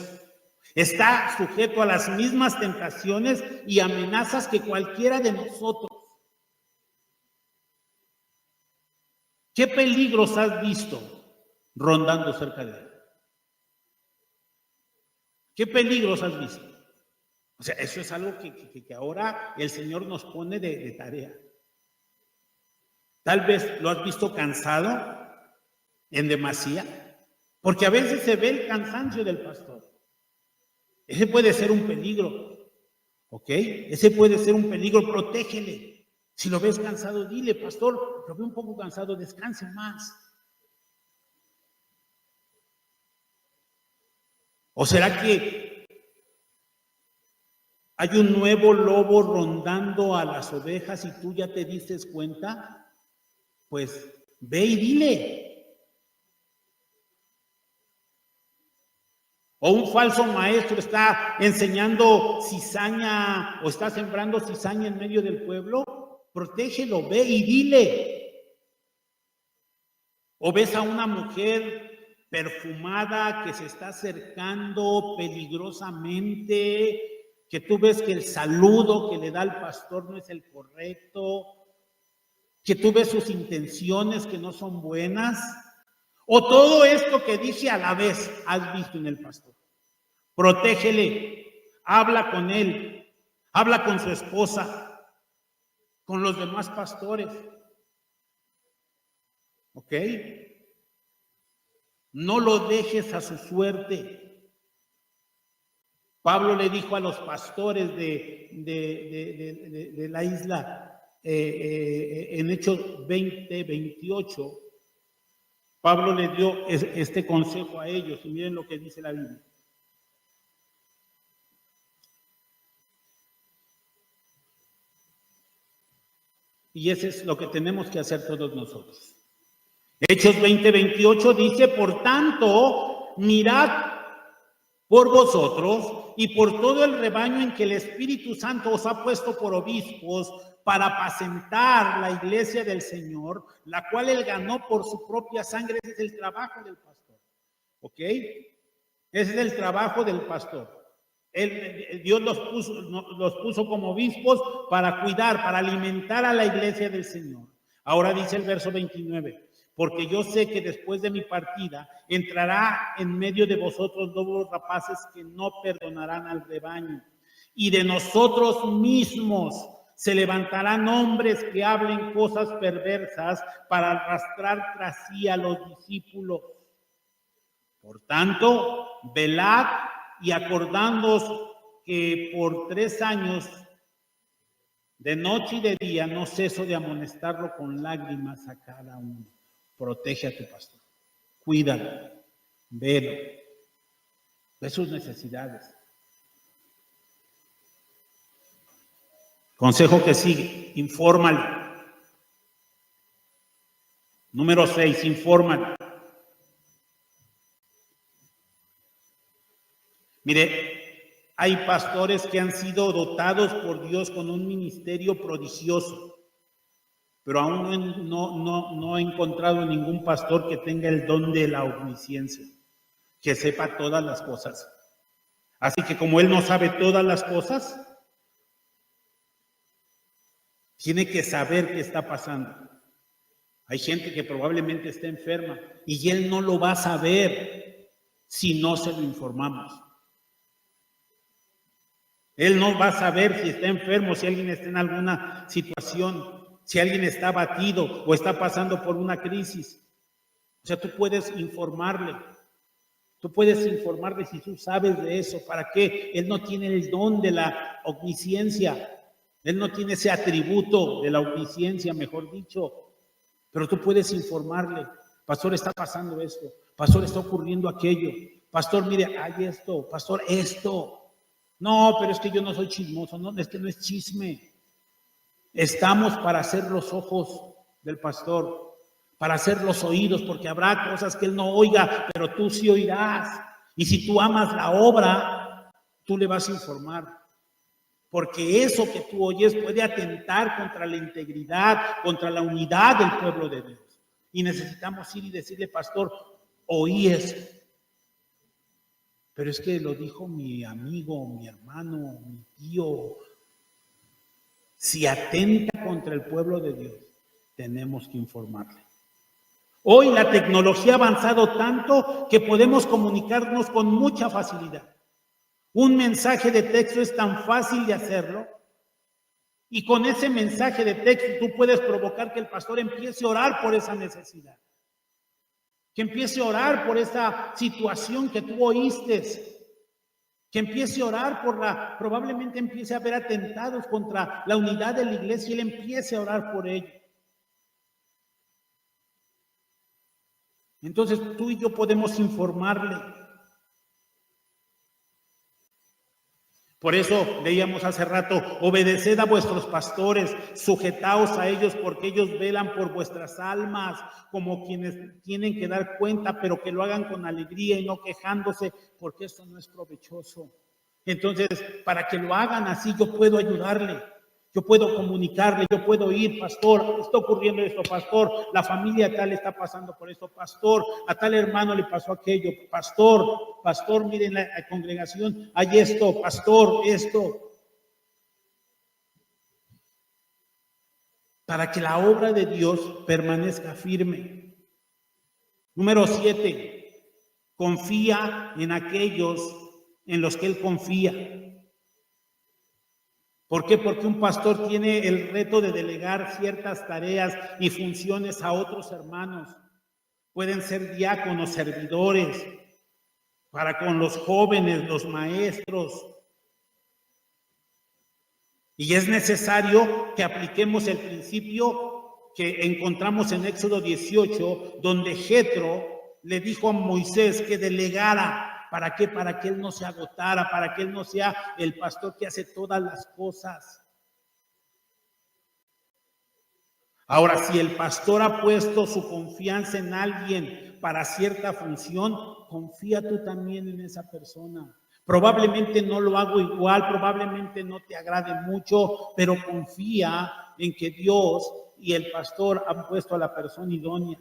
Está sujeto a las mismas tentaciones y amenazas que cualquiera de nosotros. ¿Qué peligros has visto rondando cerca de él? ¿Qué peligros has visto? O sea, eso es algo que ahora el Señor nos pone de tarea. Tal vez lo has visto cansado en demasía, porque a veces se ve el cansancio del pastor. Ese puede ser un peligro, ¿ok? Ese puede ser un peligro, protégele. Si lo ves cansado, dile, pastor, lo veo un poco cansado, descanse más. ¿O será que hay un nuevo lobo rondando a las ovejas y tú ya te diste cuenta? Pues ve y dile. O un falso maestro está enseñando cizaña o está sembrando cizaña en medio del pueblo, protégelo, ve y dile. O ves a una mujer perfumada que se está acercando peligrosamente, que tú ves que el saludo que le da el pastor no es el correcto, que tú ves sus intenciones que no son buenas. O todo esto que dije a la vez has visto en el pastor. Protégele, habla con él, habla con su esposa, con los demás pastores. ¿Ok? No lo dejes a su suerte. Pablo le dijo a los pastores de la isla en Hechos 20:28. Pablo le dio este consejo a ellos y miren lo que dice la Biblia. Y eso es lo que tenemos que hacer todos nosotros. Hechos 20:28 dice, por tanto, mirad por vosotros y por todo el rebaño en que el Espíritu Santo os ha puesto por obispos para apacentar la iglesia del Señor, la cual él ganó por su propia sangre. Ese es el trabajo del pastor. ¿Ok? Ese es el trabajo del pastor. Dios los puso como obispos para cuidar, para alimentar a la iglesia del Señor. Ahora dice el verso 29, porque yo sé que después de mi partida entrará en medio de vosotros lobos rapaces que no perdonarán al rebaño. Y de nosotros mismos se levantarán hombres que hablen cosas perversas para arrastrar tras sí a los discípulos. Por tanto, velad y acordándoos que por 3 años, de noche y de día, no ceso de amonestarlo con lágrimas a cada uno. Protege a tu pastor, cuídalo, velo, ve sus necesidades. Consejo que sigue, infórmalo. Número 6, infórmalo. Mire, Hay pastores que han sido dotados por Dios con un ministerio prodigioso, pero aún no he encontrado ningún pastor que tenga el don de la omnisciencia, que sepa todas las cosas. Así que como él no sabe todas las cosas, tiene que saber qué está pasando. Hay gente que probablemente está enferma y él no lo va a saber si no se lo informamos. Él no va a saber si está enfermo, si alguien está en alguna situación, si alguien está abatido o está pasando por una crisis. O sea, tú puedes informarle. Tú puedes informarle si tú sabes de eso. ¿Para qué? Él no tiene el don de la omnisciencia. Él no tiene ese atributo de la omnisciencia, mejor dicho. Pero tú puedes informarle. Pastor, está pasando esto. Pastor, está ocurriendo aquello. Pastor, mire, hay esto. Pastor, esto. No, pero es que yo no soy chismoso. No, es que no es chisme. Estamos para hacer los ojos del pastor, para hacer los oídos, porque habrá cosas que él no oiga, pero tú sí oirás. Y si tú amas la obra, tú le vas a informar. Porque eso que tú oyes puede atentar contra la integridad, contra la unidad del pueblo de Dios. Y necesitamos ir y decirle, pastor, oí eso. Pero es que lo dijo mi amigo, mi hermano, mi tío. Si atenta contra el pueblo de Dios, tenemos que informarle. Hoy la tecnología ha avanzado tanto que podemos comunicarnos con mucha facilidad. Un mensaje de texto es tan fácil de hacerlo, y con ese mensaje de texto tú puedes provocar que el pastor empiece a orar por esa necesidad, que empiece a orar por esa situación que tú oíste, que empiece a orar probablemente empiece a haber atentados contra la unidad de la iglesia y él empiece a orar por ello. Entonces tú y yo podemos informarle. Por eso leíamos hace rato, obedeced a vuestros pastores, sujetaos a ellos porque ellos velan por vuestras almas, como quienes tienen que dar cuenta, pero que lo hagan con alegría y no quejándose, porque esto no es provechoso. Entonces, para que lo hagan así, yo puedo ayudarle, yo puedo comunicarle, yo puedo ir, pastor, está ocurriendo esto, pastor, la familia tal está pasando por esto, pastor, a tal hermano le pasó aquello, pastor, miren la congregación, hay esto, pastor, esto. Para que la obra de Dios permanezca firme. Número 7, confía en aquellos en los que él confía. ¿Por qué? Porque un pastor tiene el reto de delegar ciertas tareas y funciones a otros hermanos. Pueden ser diáconos, servidores, para con los jóvenes, los maestros. Y es necesario que apliquemos el principio que encontramos en Éxodo 18, donde Jetro le dijo a Moisés que delegara. ¿Para qué? Para que él no se agotara, para que él no sea el pastor que hace todas las cosas. Ahora, si el pastor ha puesto su confianza en alguien para cierta función, confía tú también en esa persona. Probablemente no lo hago igual, probablemente no te agrade mucho, pero confía en que Dios y el pastor han puesto a la persona idónea.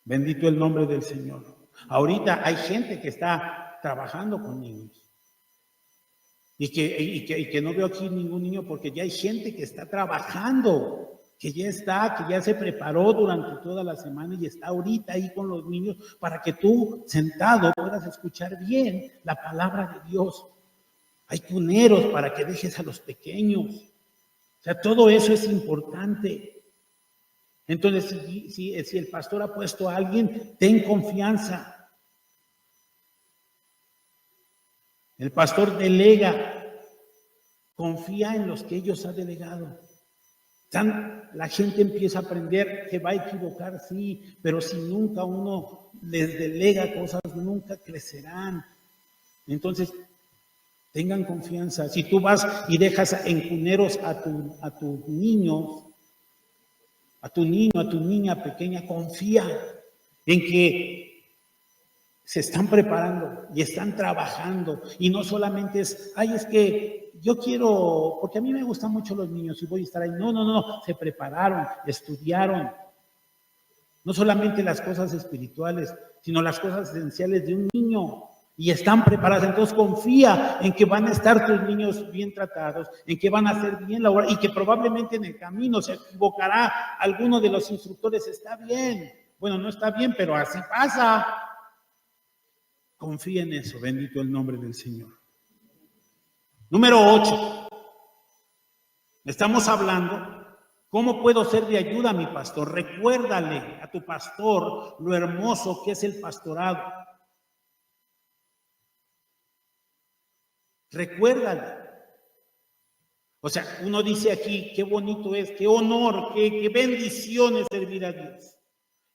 Bendito el nombre del Señor. Ahorita hay gente que está trabajando con niños. Y que no veo aquí ningún niño porque ya hay gente que está trabajando, que ya se preparó durante toda la semana y está ahorita ahí con los niños para que tú sentado puedas escuchar bien la palabra de Dios. Hay cuneros para que dejes a los pequeños. O sea, todo eso es importante. Entonces, si el pastor ha puesto a alguien, ten confianza. El pastor delega, confía en los que ellos han delegado. La gente empieza a aprender que va a equivocar, sí, pero si nunca uno les delega cosas, nunca crecerán. Entonces, tengan confianza. Si tú vas y dejas en cuneros a tu niño, a tu niña pequeña, confía en que se están preparando y están trabajando. Y no solamente es, ay, es que yo quiero, porque a mí me gustan mucho los niños y voy a estar ahí. No, no, no, se prepararon, estudiaron. No solamente las cosas espirituales, sino las cosas esenciales de un niño. Y están preparados. Entonces confía en que van a estar tus niños bien tratados, en que van a hacer bien la obra y que probablemente en el camino se equivocará alguno de los instructores. Está bien. Bueno, no está bien, pero así pasa. Confía en eso. Bendito el nombre del Señor. Número 8. Estamos hablando. ¿Cómo puedo ser de ayuda a mi pastor? Recuérdale a tu pastor lo hermoso que es el pastorado. Recuérdale. O sea, uno dice aquí, qué bonito es, qué honor, qué bendición es servir a Dios.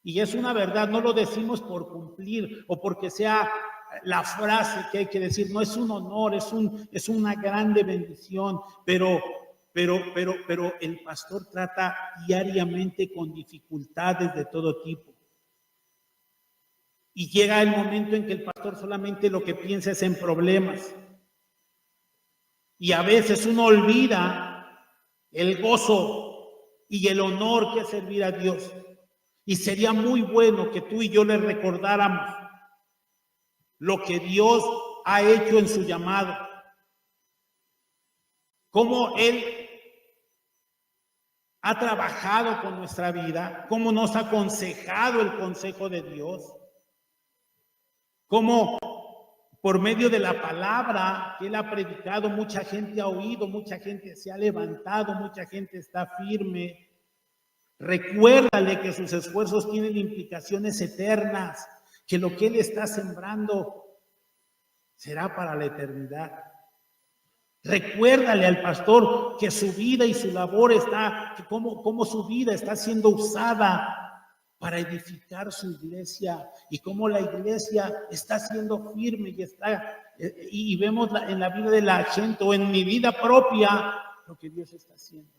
Y es una verdad, no lo decimos por cumplir o porque sea la frase que hay que decir. No, es un honor, es una grande bendición, pero el pastor trata diariamente con dificultades de todo tipo. Y llega el momento en que el pastor solamente lo que piensa es en problemas. Y a veces uno olvida el gozo y el honor que es servir a Dios. Y sería muy bueno que tú y yo le recordáramos lo que Dios ha hecho en su llamado. Cómo Él ha trabajado con nuestra vida, cómo nos ha aconsejado el consejo de Dios, cómo por medio de la palabra que Él ha predicado, mucha gente ha oído, mucha gente se ha levantado, mucha gente está firme. Recuérdale que sus esfuerzos tienen implicaciones eternas, que lo que Él está sembrando será para la eternidad. Recuérdale al pastor que su vida y su labor está, que cómo su vida está siendo usada para edificar su iglesia y cómo la iglesia está siendo firme y vemos en la vida de la gente o en mi vida propia lo que Dios está haciendo.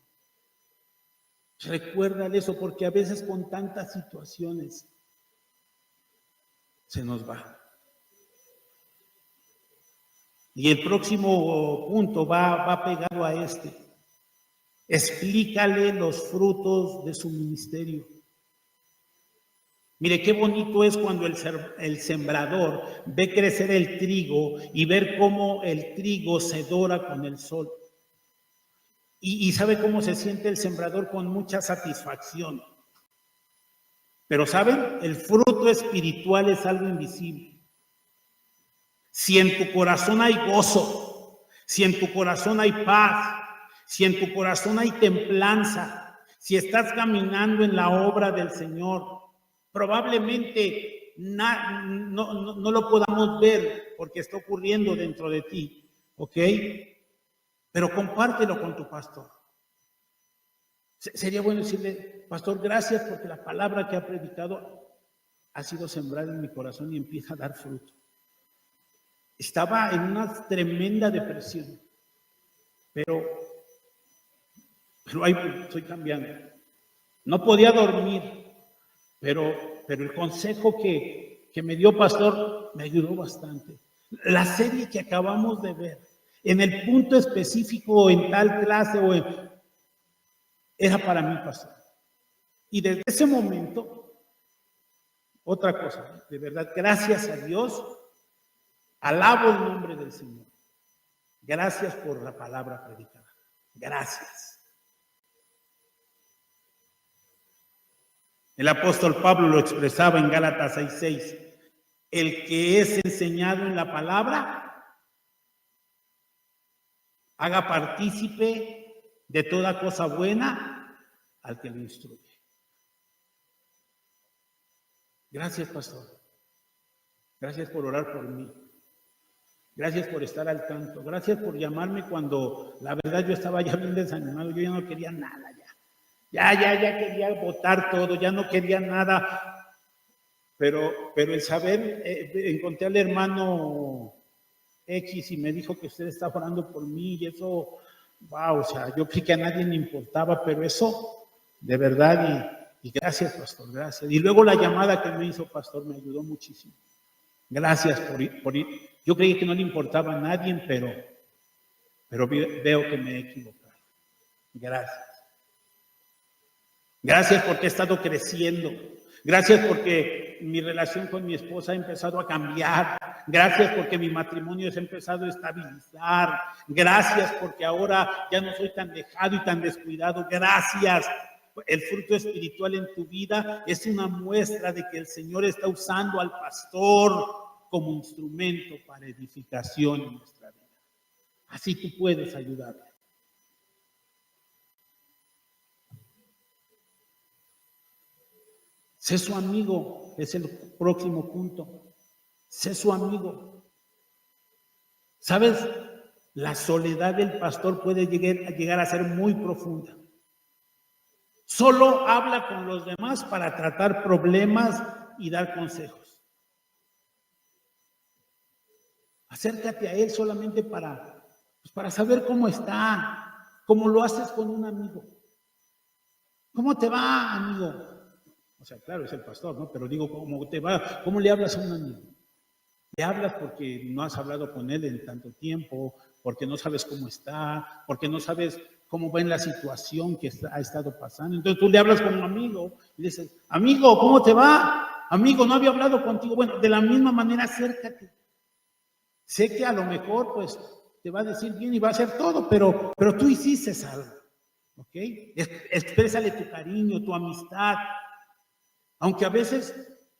Recuérdale eso, porque a veces con tantas situaciones se nos va. Y el próximo punto va pegado a este. Explícale los frutos de su ministerio. Mire, qué bonito es cuando el sembrador ve crecer el trigo y ver cómo el trigo se dora con el sol. Y sabe cómo se siente el sembrador con mucha satisfacción. Pero ¿saben? El fruto espiritual es algo invisible. Si en tu corazón hay gozo, si en tu corazón hay paz, si en tu corazón hay templanza, si estás caminando en la obra del Señor, probablemente no lo podamos ver porque está ocurriendo dentro de ti, ¿ok? Pero compártelo con tu pastor. Sería bueno decirle, pastor, gracias porque la palabra que ha predicado ha sido sembrada en mi corazón y empieza a dar fruto. Estaba en una tremenda depresión, pero ahí estoy cambiando. No podía dormir, pero el consejo que me dio pastor me ayudó bastante. La serie que acabamos de ver, en el punto específico, en tal clase era para mí, pastor. Y desde ese momento, otra cosa, de verdad, gracias a Dios, alabo el nombre del Señor. Gracias por la palabra predicada. Gracias. El apóstol Pablo lo expresaba en Gálatas 6:6. El que es enseñado en la palabra, haga partícipe de toda cosa buena al que lo instruye. Gracias, pastor. Gracias por orar por mí. Gracias por estar al tanto. Gracias por llamarme cuando la verdad yo estaba ya bien desanimado. Yo ya no quería nada ya. Ya quería botar todo, ya no quería nada. Pero el saber, encontré al hermano X y me dijo que usted está orando por mí y eso, wow, o sea, yo creí que a nadie le importaba, pero eso, de verdad, y gracias, pastor, gracias. Y luego la llamada que me hizo, pastor, me ayudó muchísimo. Gracias por ir. Yo creí que no le importaba a nadie, pero veo que me he equivocado. Gracias. Gracias porque he estado creciendo. Gracias porque mi relación con mi esposa ha empezado a cambiar. Gracias porque mi matrimonio se ha empezado a estabilizar. Gracias porque ahora ya no soy tan dejado y tan descuidado. Gracias. El fruto espiritual en tu vida es una muestra de que el Señor está usando al pastor como instrumento para edificación en nuestra vida. Así tú puedes ayudarle. Sé su amigo, es el próximo punto. Sé su amigo. ¿Sabes? La soledad del pastor puede llegar a ser muy profunda. Solo habla con los demás para tratar problemas y dar consejos. Acércate a él solamente para saber cómo está, cómo lo haces con un amigo. ¿Cómo te va, amigo? O sea, claro, es el pastor, ¿no? Pero digo, ¿cómo te va? ¿Cómo le hablas a un amigo? Le hablas porque no has hablado con él en tanto tiempo, porque no sabes cómo está, porque no sabes cómo va en la situación que ha estado pasando. Entonces tú le hablas con un amigo y le dices, amigo, ¿cómo te va? Amigo, no había hablado contigo. Bueno, de la misma manera, acércate. Sé que a lo mejor, pues, te va a decir bien y va a hacer todo, pero tú hiciste algo, ¿ok? Exprésale tu cariño, tu amistad, aunque a veces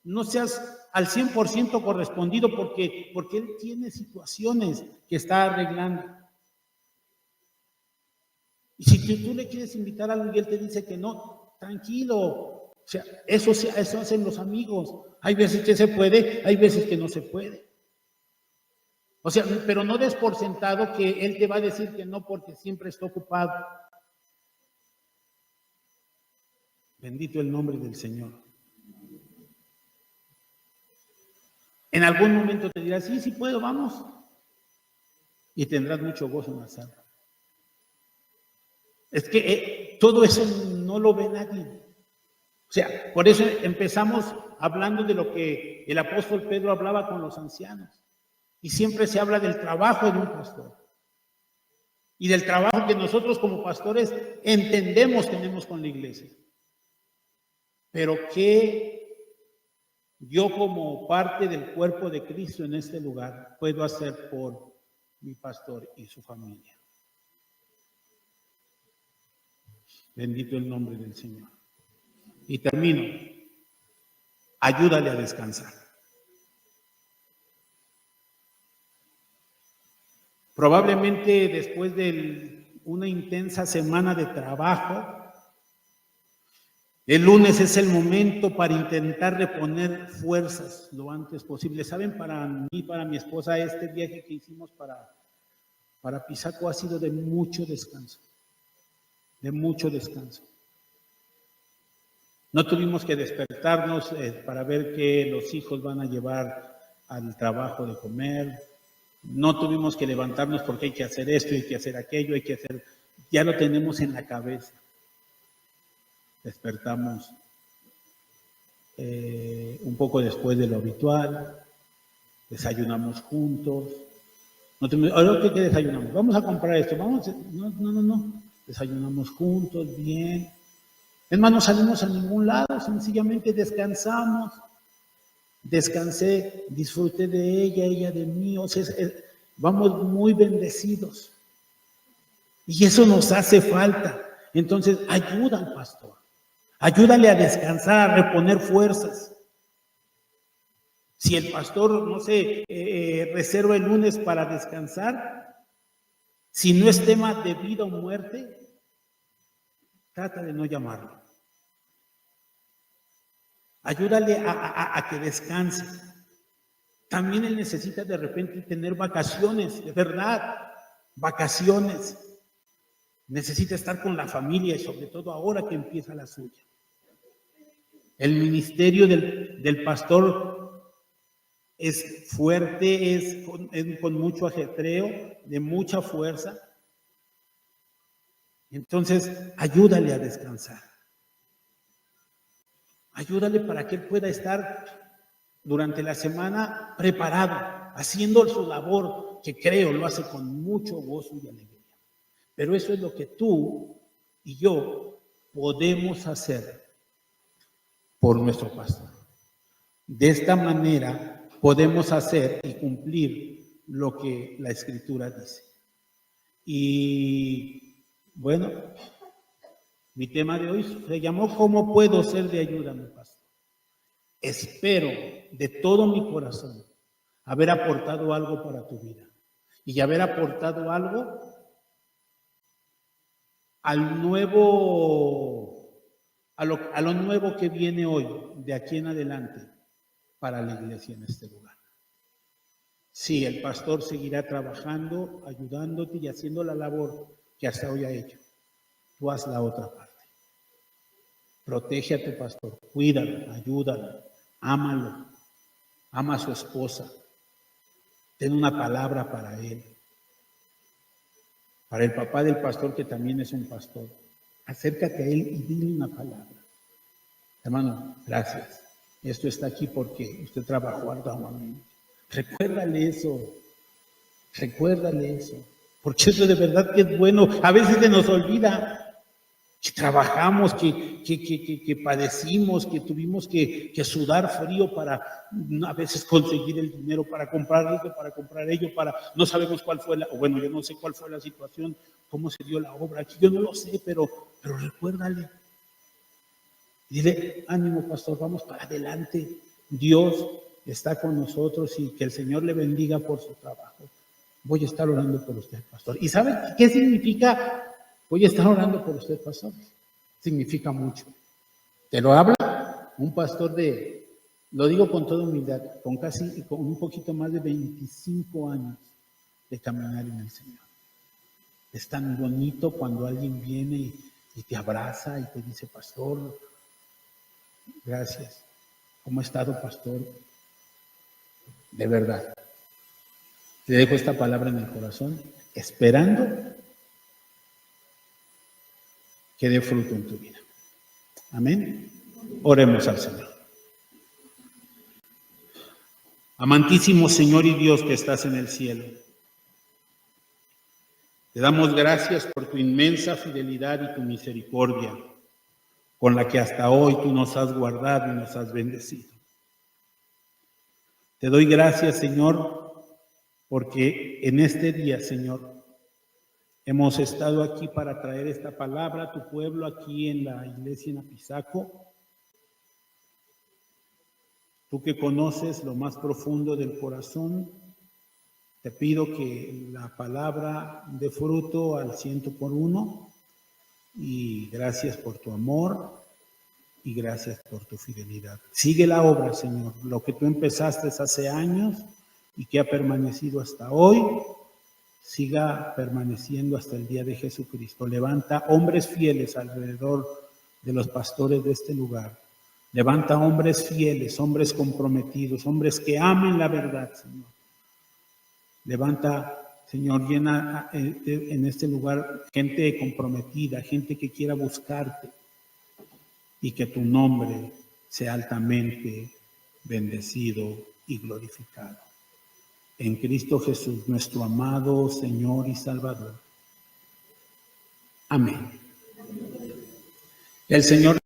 no seas al 100% correspondido porque él tiene situaciones que está arreglando. Y si tú le quieres invitar a algo y él te dice que no, tranquilo. O sea, eso hacen los amigos. Hay veces que se puede, hay veces que no se puede. O sea, pero no des por sentado que él te va a decir que no porque siempre está ocupado. Bendito el nombre del Señor. En algún momento te dirá, sí puedo, vamos. Y tendrás mucho gozo en la sala. Es que todo eso no lo ve nadie. O sea, por eso empezamos hablando de lo que el apóstol Pedro hablaba con los ancianos. Y siempre se habla del trabajo de un pastor. Y del trabajo que nosotros como pastores entendemos tenemos con la iglesia. Pero ¿qué yo como parte del cuerpo de Cristo en este lugar puedo hacer por mi pastor y su familia? Bendito el nombre del Señor. Y termino. Ayúdale a descansar. Probablemente después de una intensa semana de trabajo, el lunes es el momento para intentar reponer fuerzas lo antes posible. Saben, para mí, para mi esposa, este viaje que hicimos para Pisaco ha sido de mucho descanso. De mucho descanso. No tuvimos que despertarnos para ver qué los hijos van a llevar al trabajo de comer. No tuvimos que levantarnos porque hay que hacer esto, hay que hacer aquello, hay que hacer... Ya lo tenemos en la cabeza. Despertamos un poco después de lo habitual, desayunamos juntos. Ahora, ¿qué desayunamos? Vamos a comprar esto, no. Desayunamos juntos, bien. Es más, no salimos a ningún lado, sencillamente descansamos. Descansé, disfruté de ella de mí, o sea, vamos muy bendecidos. Y eso nos hace falta. Entonces, ayuda al pastor. Ayúdale a descansar, a reponer fuerzas. Si el pastor, no sé, reserva el lunes para descansar, si no es tema de vida o muerte, trata de no llamarlo. Ayúdale a que descanse. También él necesita de repente tener vacaciones, de verdad, vacaciones. Necesita estar con la familia y sobre todo ahora que empieza la suya. El ministerio del pastor es fuerte, es con mucho ajetreo, de mucha fuerza. Entonces, ayúdale a descansar. Ayúdale para que él pueda estar durante la semana preparado, haciendo su labor, que creo lo hace con mucho gozo y alegría. Pero eso es lo que tú y yo podemos hacer por nuestro pastor. De esta manera podemos hacer y cumplir lo que la Escritura dice. Y bueno, mi tema de hoy se llamó ¿Cómo puedo ser de ayuda a mi pastor? Espero de todo mi corazón haber aportado algo para tu vida y haber aportado algo al nuevo, a lo nuevo que viene hoy, de aquí en adelante, para la iglesia en este lugar. Sí, el pastor seguirá trabajando, ayudándote y haciendo la labor que hasta hoy ha hecho. Tú haz la otra parte. Protege a tu pastor, cuídalo, ayúdalo, ámalo, ama a su esposa. Ten una palabra para él. Para el papá del pastor, que también es un pastor. Acércate a él y dile una palabra. Hermano, gracias. Esto está aquí porque usted trabajó arduamente. Recuérdale eso. Recuérdale eso. Porque eso de verdad que es bueno. A veces se nos olvida que trabajamos, que padecimos, que tuvimos que sudar frío para a veces conseguir el dinero para comprar esto, para comprar ello, para no sabemos cuál fue yo no sé cuál fue la situación, cómo se dio la obra aquí, yo no lo sé, pero recuérdale. Dile, ánimo pastor, vamos para adelante. Dios está con nosotros y que el Señor le bendiga por su trabajo. Voy a estar orando por usted, pastor. ¿Y sabe qué significa? Voy a estar orando por usted, pastor. Significa mucho. Te lo habla un pastor lo digo con toda humildad, con un poquito más de 25 años de caminar en el Señor. Es tan bonito cuando alguien viene y te abraza y te dice, pastor, gracias. ¿Cómo ha estado, pastor? De verdad. Te dejo esta palabra en el corazón, esperando que dé fruto en tu vida. Amén. Oremos al Señor. Amantísimo Señor y Dios que estás en el cielo, te damos gracias por tu inmensa fidelidad y tu misericordia, con la que hasta hoy tú nos has guardado y nos has bendecido. Te doy gracias, Señor, porque en este día, Señor, hemos estado aquí para traer esta palabra a tu pueblo aquí en la iglesia en Apizaco. Tú que conoces lo más profundo del corazón, te pido que la palabra dé fruto al 100%, y gracias por tu amor y gracias por tu fidelidad. Sigue la obra, Señor, lo que tú empezaste hace años y que ha permanecido hasta hoy, siga permaneciendo hasta el día de Jesucristo. Levanta hombres fieles alrededor de los pastores de este lugar. Levanta hombres fieles, hombres comprometidos, hombres que amen la verdad, Señor. Levanta, Señor, llena en este lugar gente comprometida, gente que quiera buscarte, y que tu nombre sea altamente bendecido y glorificado. En Cristo Jesús, nuestro amado Señor y Salvador. Amén. El Señor